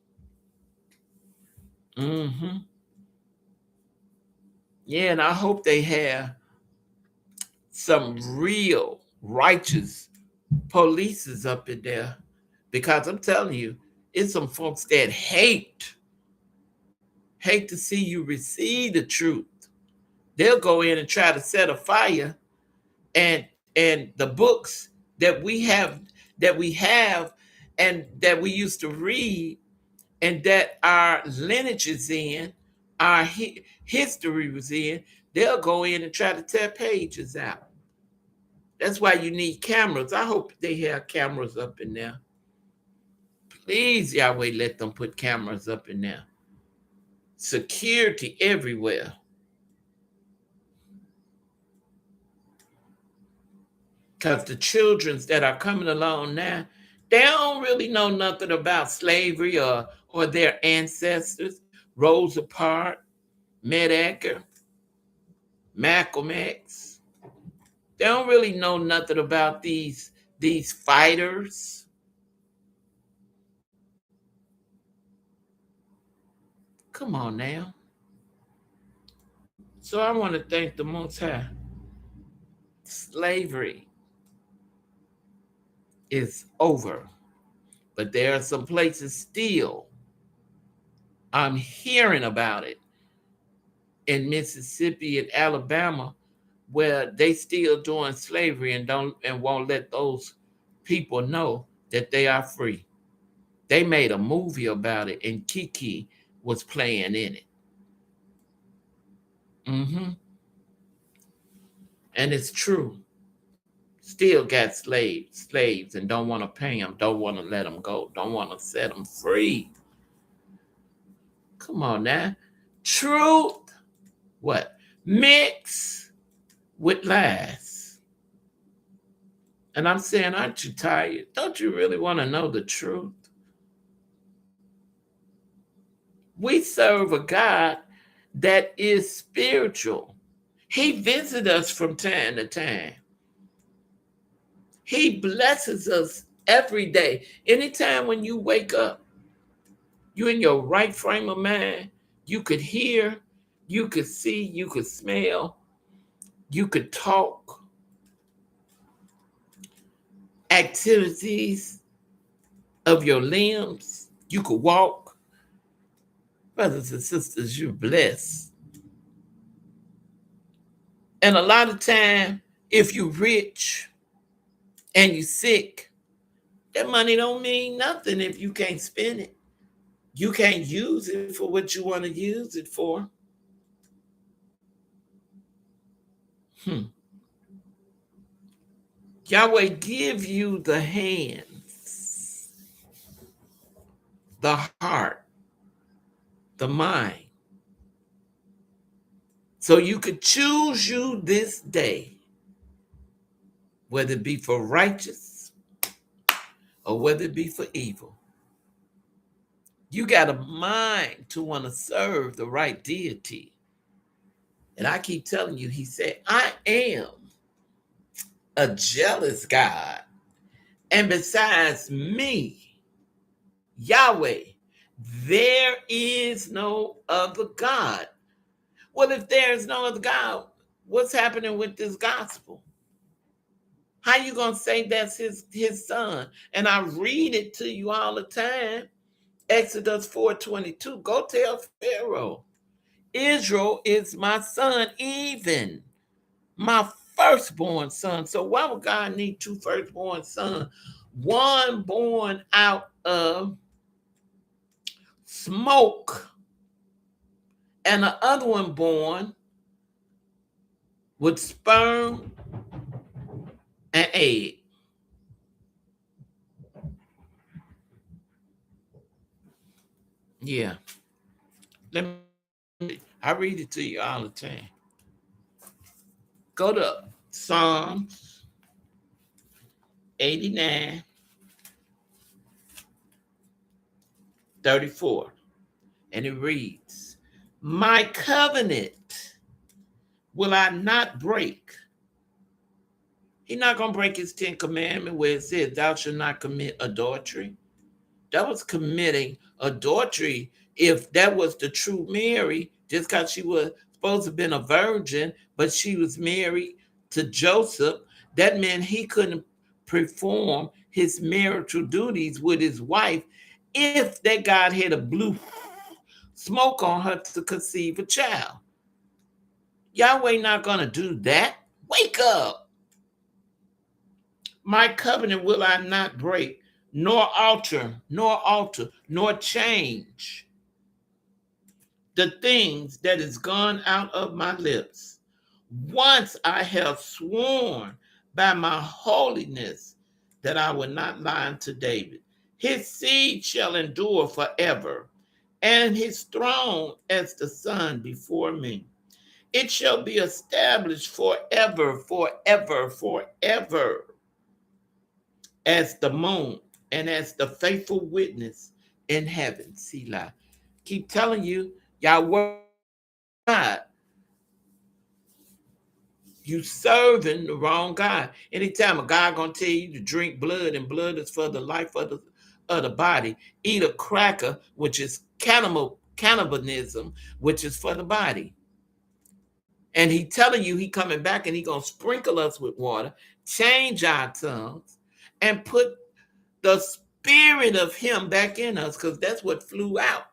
Mm-hmm. Yeah, and I hope they have some real righteous polices up in there, because I'm telling you, it's some folks that hate to see you receive the truth. They'll go in and try to set a fire, and the books that we have and that we used to read and that our lineage is in, our history was in, they'll go in and try to tear pages out. That's why you need cameras. I hope they have cameras up in there. Please, Yahweh, let them put cameras up in there. Security everywhere. Because the childrens that are coming along now, they don't really know nothing about slavery or their ancestors, Rosa Parks, Medgar, Malcolm X. They don't really know nothing about these fighters. Come on now. So I want to thank the Most High. Slavery is over, but there are some places still. I'm hearing about it in Mississippi and Alabama, where they still doing slavery and won't let those people know that they are free. They made a movie about it, and Kiki was playing in it. Mm-hmm. And it's true. Still got slaves, and don't want to pay them, don't want to let them go, don't want to set them free. Come on now. Truth, what? Mix with lies. And I'm saying, aren't you tired? Don't you really want to know the truth? We serve a God that is spiritual. He visits us from time to time. He blesses us every day. Anytime when you wake up, you're in your right frame of mind. You could hear, you could see, you could smell, you could talk. Activities of your limbs, you could walk. Brothers and sisters, you're blessed. And a lot of time, if you're rich and you're sick, that money don't mean nothing if you can't spend it. You can't use it for what you want to use it for. Hmm. Yahweh give you the hands, the heart, the mind, so you could choose you this day, whether it be for righteous or whether it be for evil. You got a mind to want to serve the right deity. And I keep telling you, he said, I am a jealous God. And besides me, Yahweh, there is no other God. Well, if there is no other God, what's happening with this gospel? How you gonna say that's his son? And I read it to you all the time. Exodus 4:22. Go tell Pharaoh, Israel is my son, even my firstborn son. So why would God need two firstborn sons? One born out of smoke, and the other one born with sperm and egg. Yeah. Let me I read it to you all the time. Go to Psalms 89:34. And it reads, my covenant will I not break. He's not going to break his 10 commandment where it says, thou shalt not commit adultery. That was committing adultery. If that was the true Mary, just because she was supposed to have been a virgin, but she was married to Joseph, that meant he couldn't perform his marital duties with his wife if that God had a blue smoke on her to conceive a child. Yahweh not going to do that. Wake up. My covenant will I not break, nor change the things that is gone out of my lips. Once I have sworn by my holiness that I will not lie unto David. His seed shall endure forever, and his throne as the sun before me. It shall be established forever, forever, forever, as the moon and as the faithful witness in heaven. Selah. Keep telling you, Yahweh God, you serving the wrong God. Anytime a God gonna tell you to drink blood, and blood is for the life of the body, eat a cracker, which is cannibalism, which is for the body. And he telling you he coming back and he gonna sprinkle us with water, change our tongues, and put the spirit of him back in us, because that's what flew out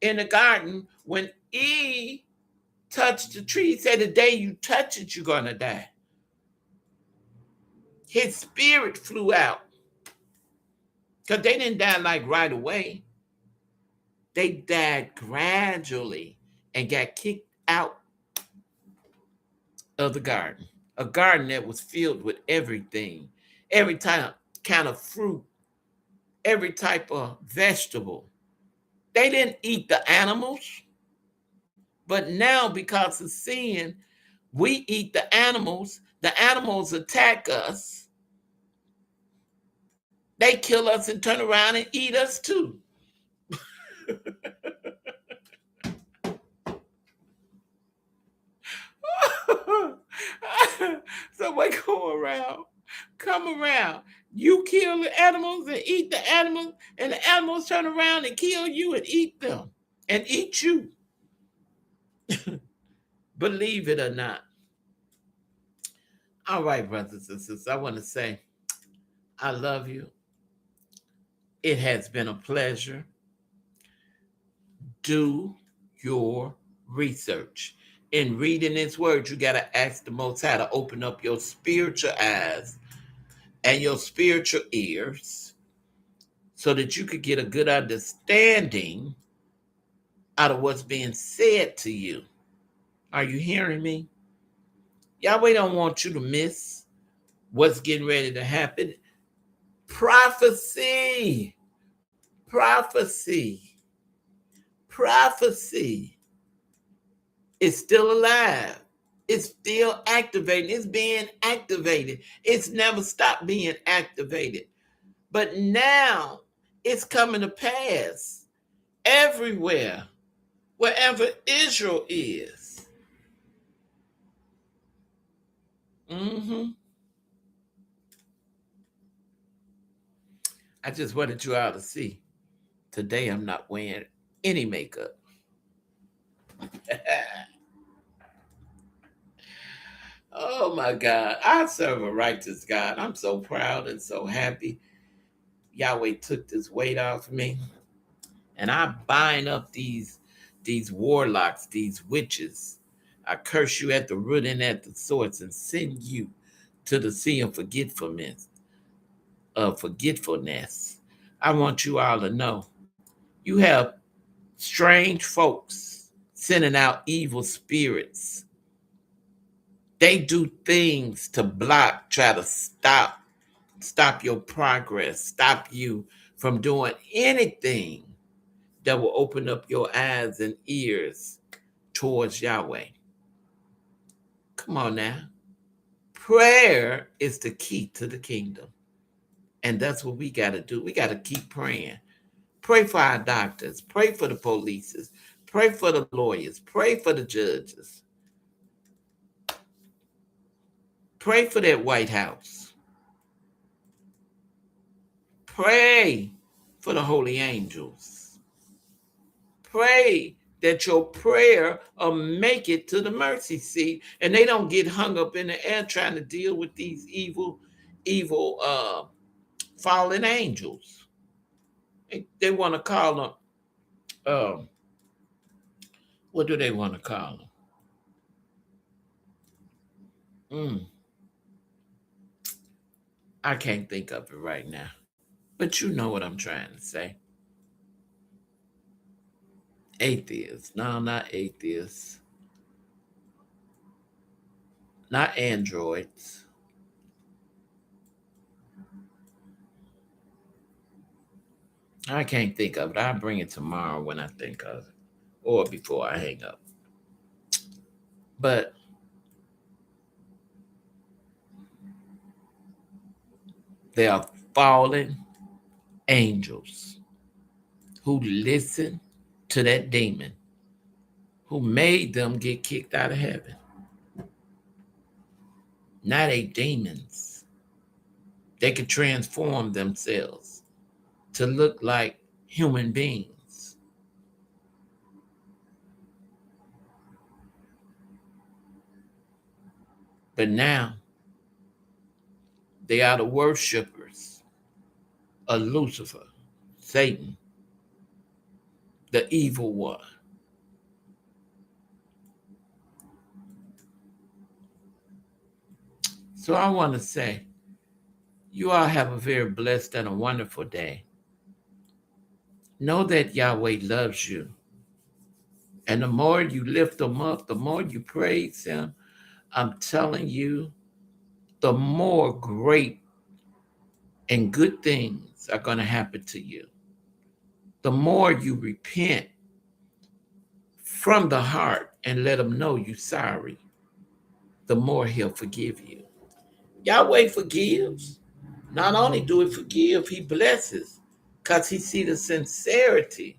in the garden when Eve touched the tree. He said, the day you touch it, you're gonna die. His spirit flew out. Because they didn't die like right away. They died gradually and got kicked out of the garden. A garden that was filled with everything, every type kind of fruit, every type of vegetable. They didn't eat the animals, but now because of sin, we eat the animals. The animals attack us. They kill us and turn around and eat us too. So we go around, come around. You kill the animals and eat the animals, and the animals turn around and kill you and eat them and eat you. Believe it or not. All right, brothers and sisters, I want to say I love you. It has been a pleasure. Do your research. In reading His word, you got to ask the Most High to open up your spiritual eyes and your spiritual ears so that you could get a good understanding out of what's being said to you. Are you hearing me? Yahweh don't want you to miss what's getting ready to happen. Prophecy, prophecy, prophecy is still alive. It's still activating. It's being activated. It's never stopped being activated. But now it's coming to pass everywhere, wherever Israel is. Mm-hmm. I just wanted you all to see. Today I'm not wearing any makeup. Oh my God. I serve a righteous God. I'm so proud and so happy. Yahweh took this weight off me. And I bind up these warlocks, these witches. I curse you at the root and at the source and send you to the sea of forgetfulness. I want you all to know you have strange folks sending out evil spirits. They do things to block, try to stop your progress, stop you from doing anything that will open up your eyes and ears towards Yahweh. Come on now. Prayer is the key to the kingdom. And that's what we got to do. We got to keep praying. Pray for our doctors. Pray for the police. Pray for the lawyers. Pray for the judges. Pray for that White House. Pray for the holy angels. Pray that your prayer will make it to the mercy seat and they don't get hung up in the air trying to deal with these evil fallen angels. They want to call them, what do they want to call them? I can't think of it right now. But you know what I'm trying to say. Atheists. No, not atheists. Not androids. I can't think of it. I'll bring it tomorrow when I think of it. Or before I hang up. But they are fallen angels who listen to that demon who made them get kicked out of heaven. Now they demons. They could transform themselves to look like human beings. But now they are the worshipers of Lucifer, Satan, the evil one. So I want to say, you all have a very blessed and a wonderful day. Know that Yahweh loves you. And the more you lift him up, the more you praise him, I'm telling you, the more great and good things are going to happen to you. The more you repent from the heart and let him know you're sorry, the more he'll forgive you. Yahweh forgives. Not only do he forgive, he blesses because he see the sincerity.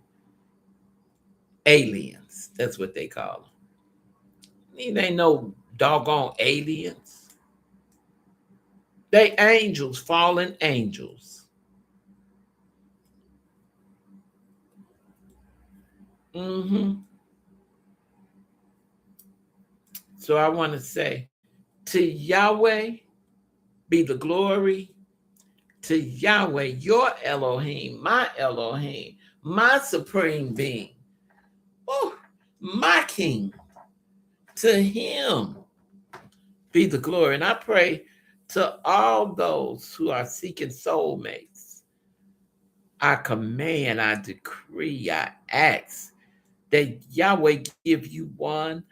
Aliens, that's what they call them. These ain't no doggone aliens. They angels, fallen angels. Mm-hmm. So I want to say, to Yahweh be the glory. to Yahweh, your Elohim, my supreme being, oh, my king. To him be the glory. And I pray to all those who are seeking soulmates. I command, I decree, I ask that Yahweh give you one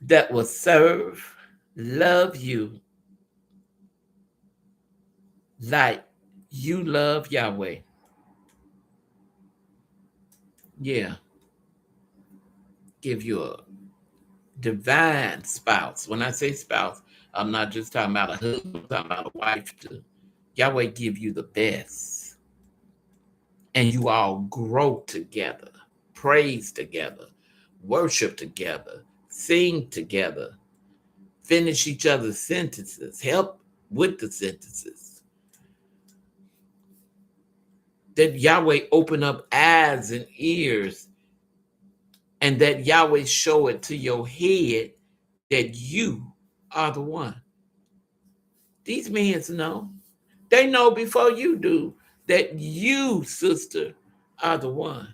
that will serve, love you like you love Yahweh. Yeah, give you a divine spouse. When I say spouse, I'm not just talking about a husband, I'm talking about a wife too. Yahweh give you the best. And you all grow together, praise together, worship together, sing together, finish each other's sentences, help with the sentences. That Yahweh open up eyes and ears, and that Yahweh show it to your head that you are the one. These men know. They know before you do that you, sister, are the one.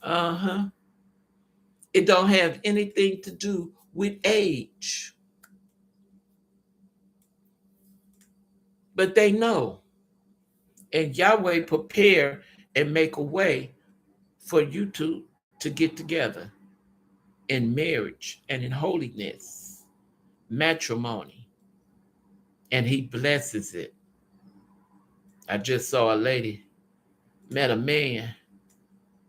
Uh-huh. It don't have anything to do with age. But they know. And Yahweh prepare and make a way for you to get together in marriage and in holiness, matrimony. And he blesses it. I just saw a lady met a man.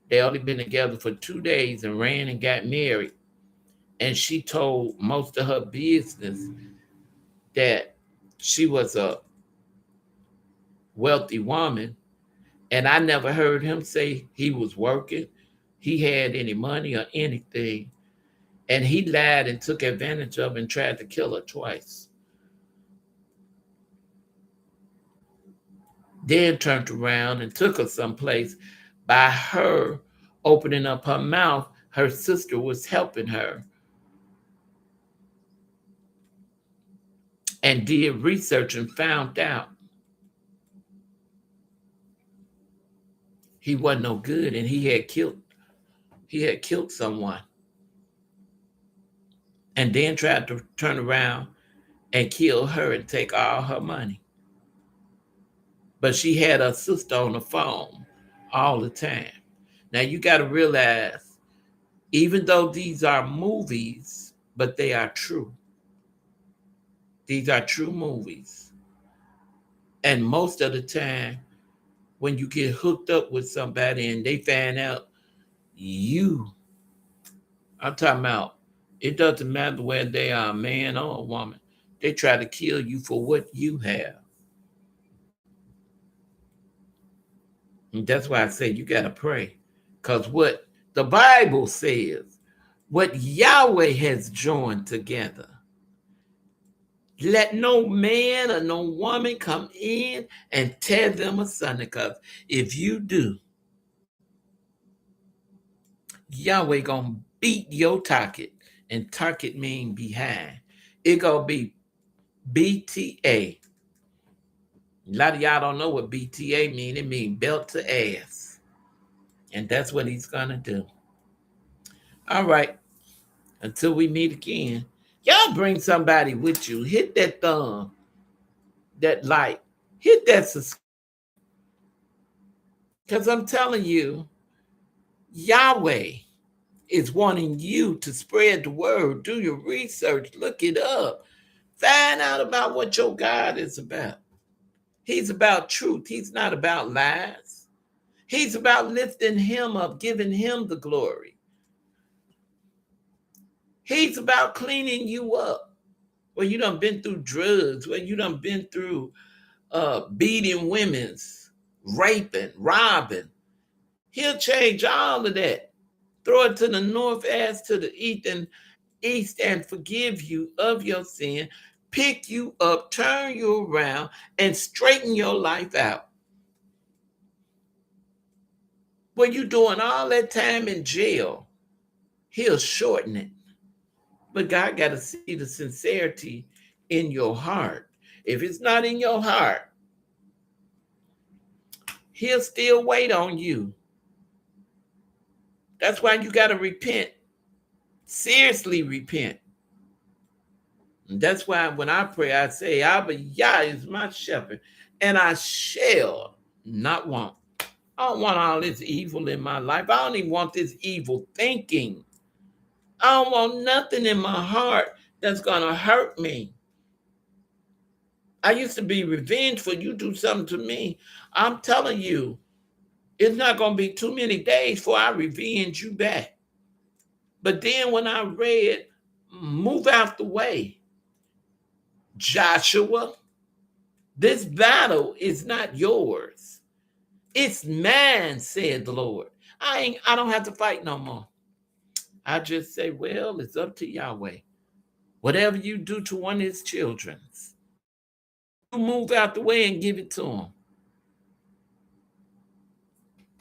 They only been together for 2 days and ran and got married. And she told most of her business that she was a wealthy woman. And I never heard him say he was working, he had any money or anything. And he lied and took advantage of and tried to kill her twice. Then turned around and took her someplace. By her opening up her mouth, her sister was helping her and did research and found out he wasn't no good and he had killed someone, and then tried to turn around and kill her and take all her money. But she had her sister on the phone all the time. Now you got to realize, even though these are movies, but they are true. These are true movies. And most of the time, when you get hooked up with somebody and they find out you, I'm talking about, it doesn't matter whether they are a man or a woman, they try to kill you for what you have. And that's why I say you got to pray. Because what the Bible says, what Yahweh has joined together, let no man or no woman come in and tear them asunder. Because if you do, Yahweh gonna beat your target. And target mean behind. It gonna be BTA. A lot of y'all don't know what BTA mean. It mean belt to ass. And that's what he's gonna do. All right. Until we meet again, y'all bring somebody with you. Hit that thumb, that like, hit that subscribe. Because I'm telling you, Yahweh is wanting you to spread the word. Do your research, look it up, find out about what your God is about. He's about truth, he's not about lies. He's about lifting him up, giving him the glory. He's about cleaning you up. When you done been through drugs, when you done been through beating women's, raping, robbing. He'll change all of that. Throw it to the north as to the east and forgive you of your sin, pick you up, turn you around, and straighten your life out. When you're doing all that time in jail, he'll shorten it. But God got to see the sincerity in your heart. If it's not in your heart, he'll still wait on you. That's why you got to repent. Seriously repent. And that's why when I pray, I say, Abba Yah is my shepherd, and I shall not want. I don't want all this evil in my life. I don't even want this evil thinking. I don't want nothing in my heart that's going to hurt me. I used to be revengeful. You do something to me, I'm telling you, it's not going to be too many days before I revenge you back. But then when I read, move out the way, Joshua, this battle is not yours. It's mine, said the Lord. I don't have to fight no more. I just say, well, it's up to Yahweh. Whatever you do to one of his children, you move out the way and give it to him.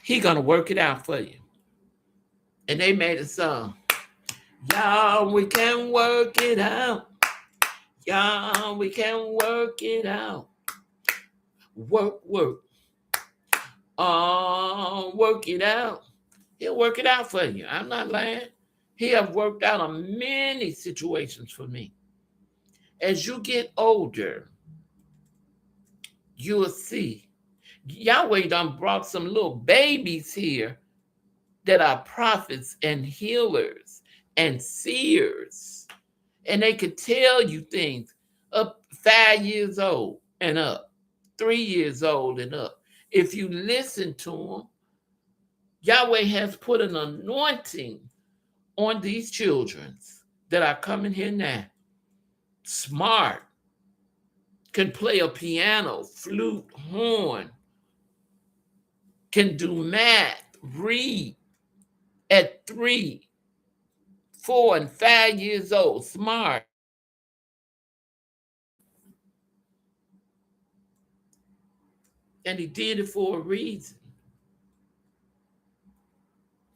He gonna work it out for you. And they made a song. Y'all, we can work it out. Y'all, we can work it out. Work, work. Oh, work it out. He'll work it out for you. I'm not lying. He have worked out on many situations for me. As you get older, you will see. Yahweh done brought some little babies here that are prophets and healers and seers. And they could tell you things up 5 years old and up, 3 years old and up. If you listen to them, Yahweh has put an anointing on these children that are coming here now. Smart, can play a piano, flute, horn, can do math, read at 3, 4, and 5 years old, smart. And he did it for a reason.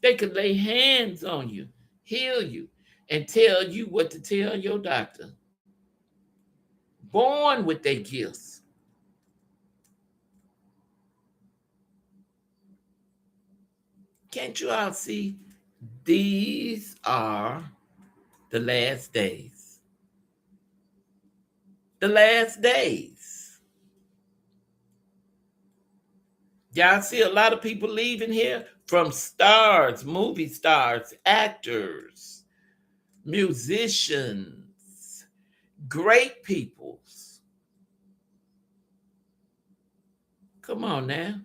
They could lay hands on you, heal you, and tell you what to tell your doctor. Born with their gifts. Can't you all see? These are the last days. The last days. Y'all see a lot of people leaving here from stars, movie stars, actors, musicians, great peoples. Come on now.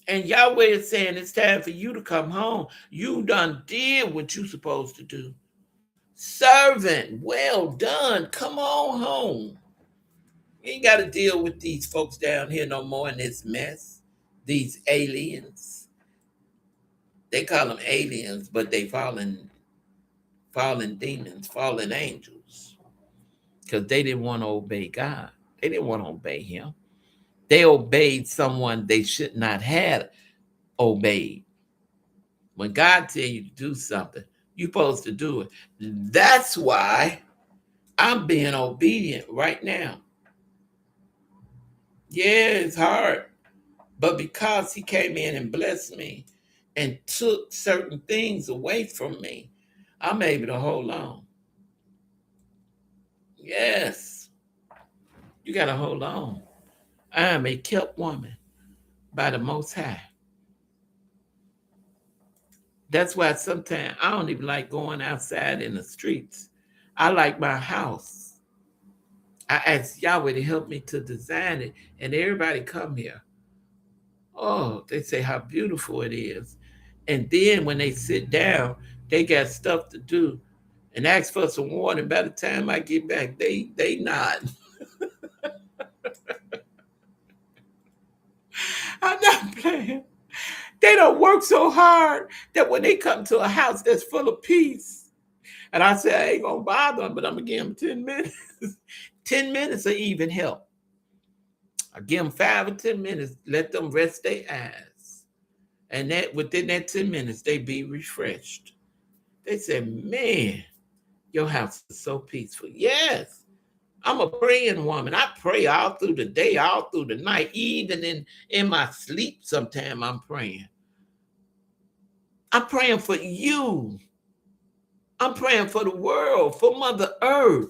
And Yahweh is saying it's time for you to come home. You done did what you supposed to do. Servant, well done. Come on home. You ain't got to deal with these folks down here no more in this mess. These aliens. They call them aliens, but they fallen demons, fallen angels. Because they didn't want to obey God. They didn't want to obey him. They obeyed someone they should not have obeyed. When God tells you to do something, you're supposed to do it. That's why I'm being obedient right now. Yeah, it's hard. But because he came in and blessed me and took certain things away from me, I'm able to hold on. Yes, you got to hold on. I am a kept woman by the Most High. That's why sometimes I don't even like going outside in the streets. I like my house. I asked Yahweh to help me to design it, and everybody come here. Oh, they say how beautiful it is. And then when they sit down, they got stuff to do and ask for some water. By the time I get back, they not. I'm not playing. They don't work so hard that when they come to a house that's full of peace, and I say I ain't gonna bother them, but I'm gonna give them 10 minutes. 10 minutes will even help. I give them 5 or 10 minutes, let them rest their eyes. And that within that 10 minutes, they be refreshed. They say, man, your house is so peaceful. Yes, I'm a praying woman. I pray all through the day, all through the night, even in my sleep. Sometime I'm praying. I'm praying for you. I'm praying for the world, for Mother Earth.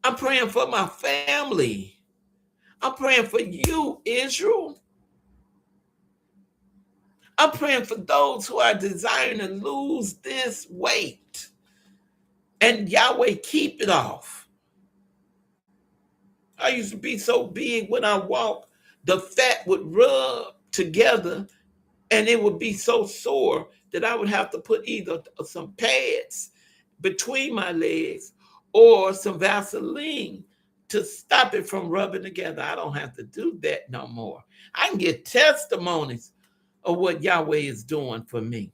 I'm praying for my family. I'm praying for you, Israel. I'm praying for those who are desiring to lose this weight. And Yahweh, keep it off. I used to be so big when I walked, the fat would rub together and it would be so sore that I would have to put either some pads between my legs or some Vaseline to stop it from rubbing together. I don't have to do that no more. I can get testimonies of what Yahweh is doing for me.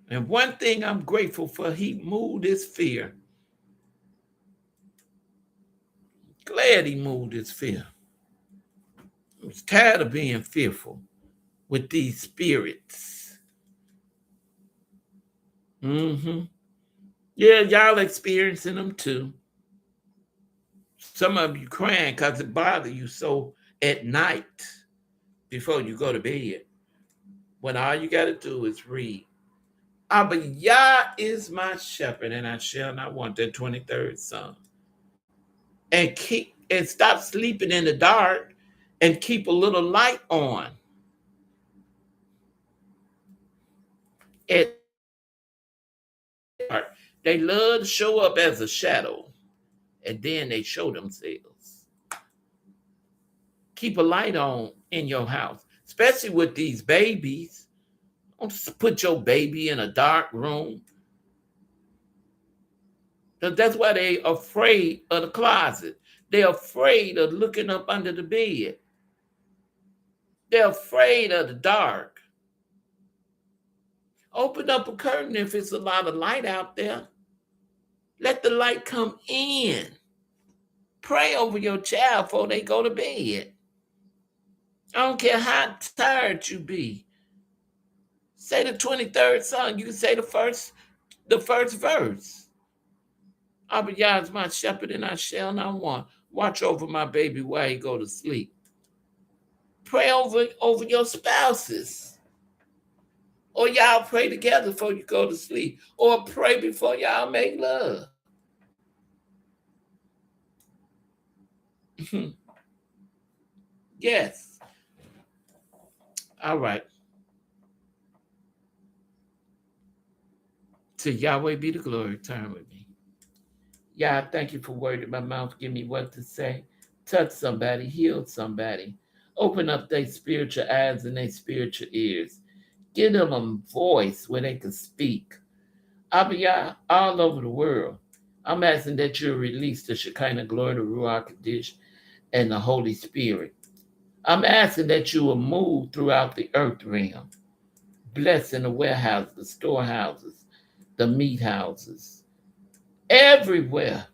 And one thing I'm grateful for, he moved his fear. Glad he moved his fear. I was tired of being fearful with these spirits. Mm-hmm. Yeah, y'all experiencing them too. Some of you crying because it bothers you so at night before you go to bed, when all you got to do is read. But Yah is my shepherd, and I shall not want, that 23rd Psalm. And stop sleeping in the dark and keep a little light on. At they love to show up as a shadow, and then they show themselves. Keep a light on in your house, especially with these babies. Don't put your baby in a dark room. That's why they afraid of the closet. They're afraid of looking up under the bed. They're afraid of the dark. Open up a curtain if it's a lot of light out there. Let the light come in. Pray over your child before they go to bed. I don't care how tired you be. Say the 23rd Psalm. You can say the first verse. Abba Yah is my shepherd, and I shall not want. Watch over my baby while he go to sleep. Pray over your spouses. Or y'all pray together before you go to sleep. Or pray before y'all make love. Yes. All right. To Yahweh be the glory. Turn with me. Yah, thank you for word in my mouth. Give me what to say. Touch somebody. Heal somebody. Open up their spiritual eyes and their spiritual ears. Give them a voice where they can speak. Abba Yah, all over the world. I'm asking that you release the Shekinah glory, the Ruach Kadesh, and the Holy Spirit. I'm asking that you will move throughout the earth realm, blessing the warehouses, the storehouses, the meat houses. Everywhere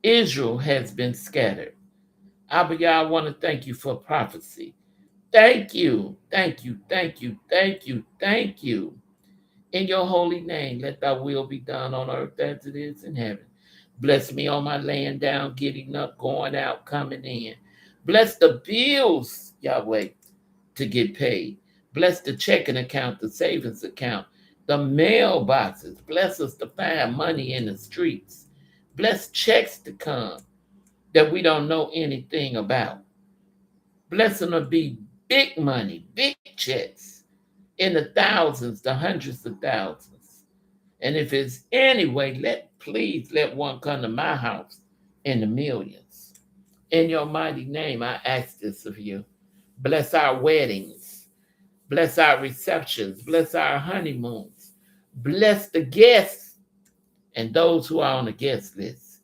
Israel has been scattered. Abba Yah, I want to thank you for prophecy. Thank you, thank you, thank you, thank you, thank you. In your holy name, let thy will be done on earth as it is in heaven. Bless me on my laying down, getting up, going out, coming in. Bless the bills, Yahweh, to get paid. Bless the checking account, the savings account, the mailboxes. Bless us to find money in the streets. Bless checks to come that we don't know anything about. Bless them to be big money, big checks in the thousands, the hundreds of thousands. And if it's anyway, please let one come to my house in the millions. In your mighty name, I ask this of you. Bless our weddings. Bless our receptions. Bless our honeymoons. Bless the guests and those who are on the guest list.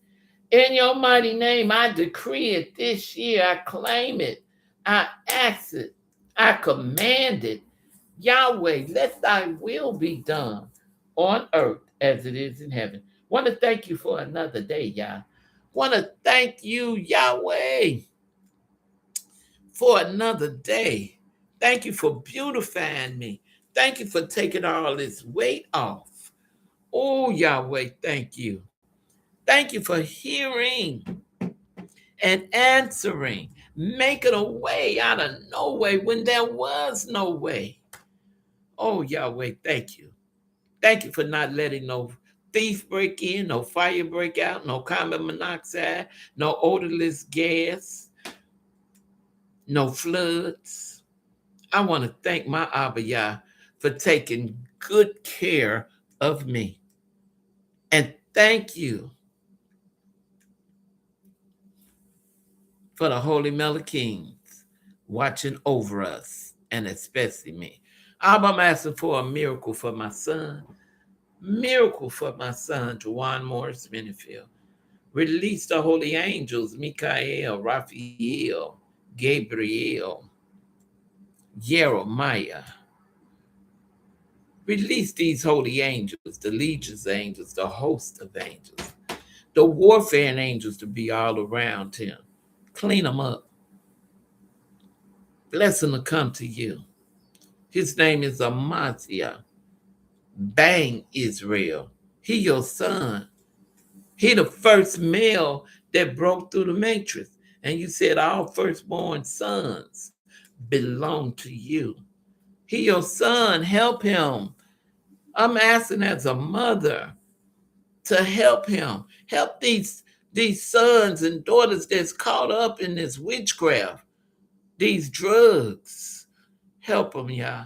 In your mighty name, I decree it this year. I claim it. I ask it. I command it. Yahweh, let thy will be done on earth as it is in heaven. Want to thank you for another day, Yah. Want to thank you, Yahweh, for another day. Thank you for beautifying me. Thank you for taking all this weight off. Oh, Yahweh, thank you. Thank you for hearing and answering, making a way out of no way when there was no way. Oh, Yahweh, thank you. Thank you for not letting no thief break in, no fire break out, no carbon monoxide, no odorless gas, no floods. I want to thank my Abba Yah for taking good care of me. And thank you for the Holy Melachins watching over us, and especially me. Abba, I'm asking for a miracle for my son. Miracle for my son, Juwan Morris Minifield. Release the holy angels, Michael, Raphael, Gabriel, Jeremiah. Release these holy angels, the legions of angels, the host of angels, the warfare angels to be all around him. Clean them up. Bless him to come to you. His name is Amaziah. Bang, Israel. He your son. He the first male that broke through the matrix. And you said all firstborn sons belong to you. He your son. Help him. I'm asking as a mother to help him. Help these sons and daughters that's caught up in this witchcraft, these drugs. Help them, Yah.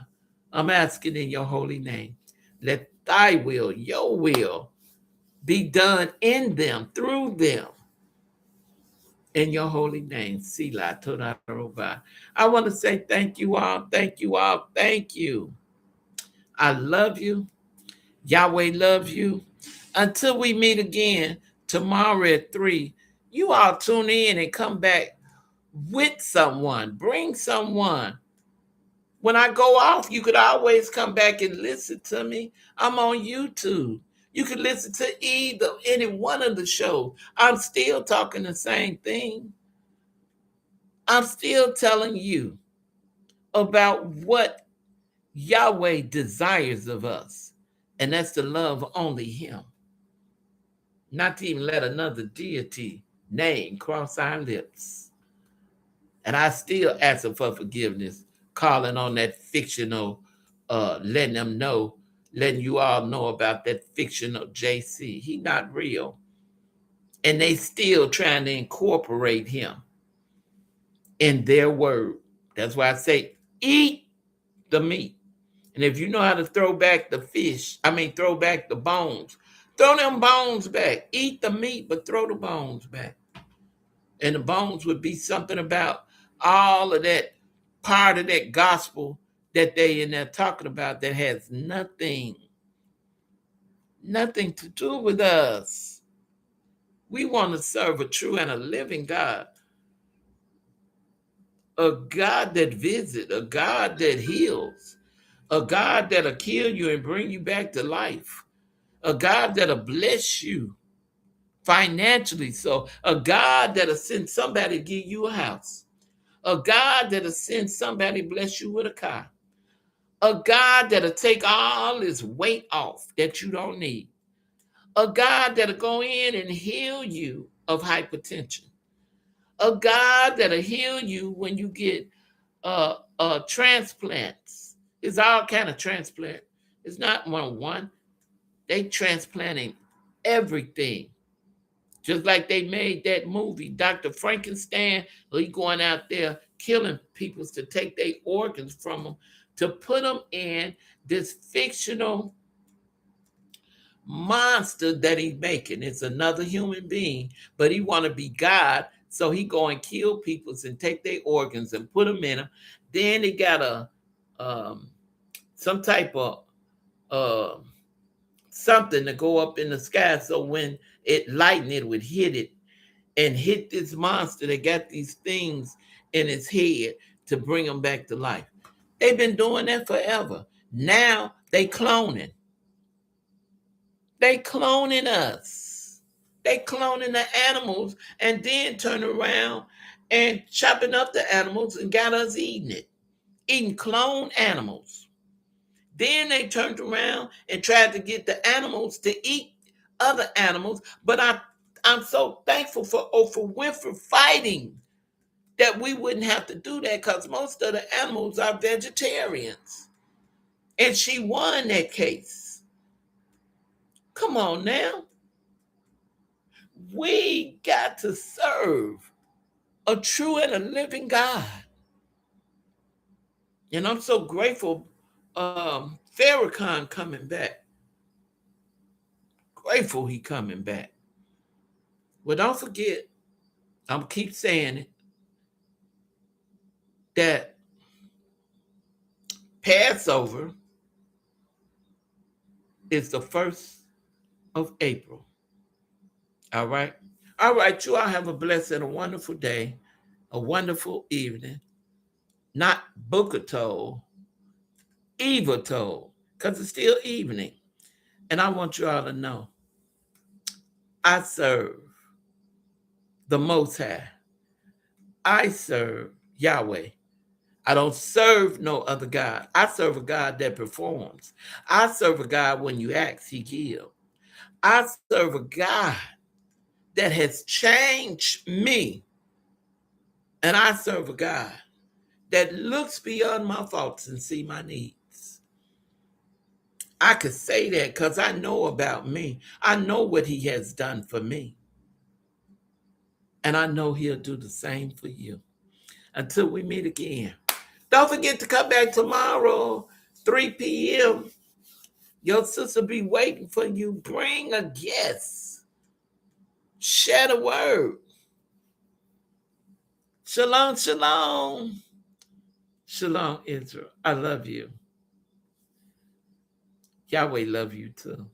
I'm asking in your holy name. Let thy will, your will, be done in them, through them. In your holy name, Sila Todaroba. I want to say thank you all, thank you all, thank you. I love you. Yahweh loves you. Until we meet again tomorrow at 3, you all tune in and come back with someone. Bring someone. When I go off, you could always come back and listen to me. I'm on YouTube. You can listen to any one of the shows. I'm still talking the same thing. I'm still telling you about what Yahweh desires of us, and that's to love only Him, not to even let another deity name cross our lips. And I still ask him for forgiveness, calling on that fictional, letting them know, letting you all know about that fictional JC. He not real. And they still trying to incorporate him in their word. That's why I say, eat the meat. And if you know how to throw back the throw back the bones, throw them bones back. Eat the meat, but throw the bones back. And the bones would be something about all of that part of that gospel that they in there talking about that has nothing to do with us. We want to serve a true and a living God, a God that visits, a God that heals, a God that'll kill you and bring you back to life, a God that'll bless you financially. So a God that'll send somebody to give you a house, a God that'll send somebody bless you with a car, a God that'll take all this weight off that you don't need, a God that'll go in and heal you of hypertension, a God that'll heal you when you get transplants. It's all kind of transplant. It's not one. They transplanting everything. Just like they made that movie, Dr. Frankenstein, he going out there killing people to take their organs from them, to put them in this fictional monster that he's making. It's another human being, but he want to be God, so he go and kill people and take their organs and put them in them. Then he got some type of uh, something to go up in the sky, so when it lightened, it would hit it and hit this monster that got these things in its head to bring them back to life. They've been doing that forever. Now they cloning. They cloning us. They cloning the animals and then turn around and chopping up the animals and got us eating it. Eating clone animals. Then they turned around and tried to get the animals to eat other animals. But I'm so thankful for Oprah Winfrey fighting that we wouldn't have to do that, because most of the animals are vegetarians. And she won that case. Come on now. We got to serve a true and a living God. And I'm so grateful Farrakhan coming back. Grateful he coming back. Well, don't forget, I'm keep saying it, that Passover is the 1st of April. All right? All right, you all have a blessed and a wonderful day, a wonderful evening. Not Booker told, Eva told, because it's still evening. And I want you all to know, I serve the Most High. I serve Yahweh. I don't serve no other God. I serve a God that performs. I serve a God when you ask, he gives. I serve a God that has changed me. And I serve a God that looks beyond my faults and see my needs. I could say that because I know about me. I know what he has done for me. And I know he'll do the same for you. Until we meet again. Don't forget to come back tomorrow, 3 p.m. Your sister be waiting for you. Bring a guest. Share the word. Shalom, shalom. Shalom, Israel. I love you. Yahweh love you too.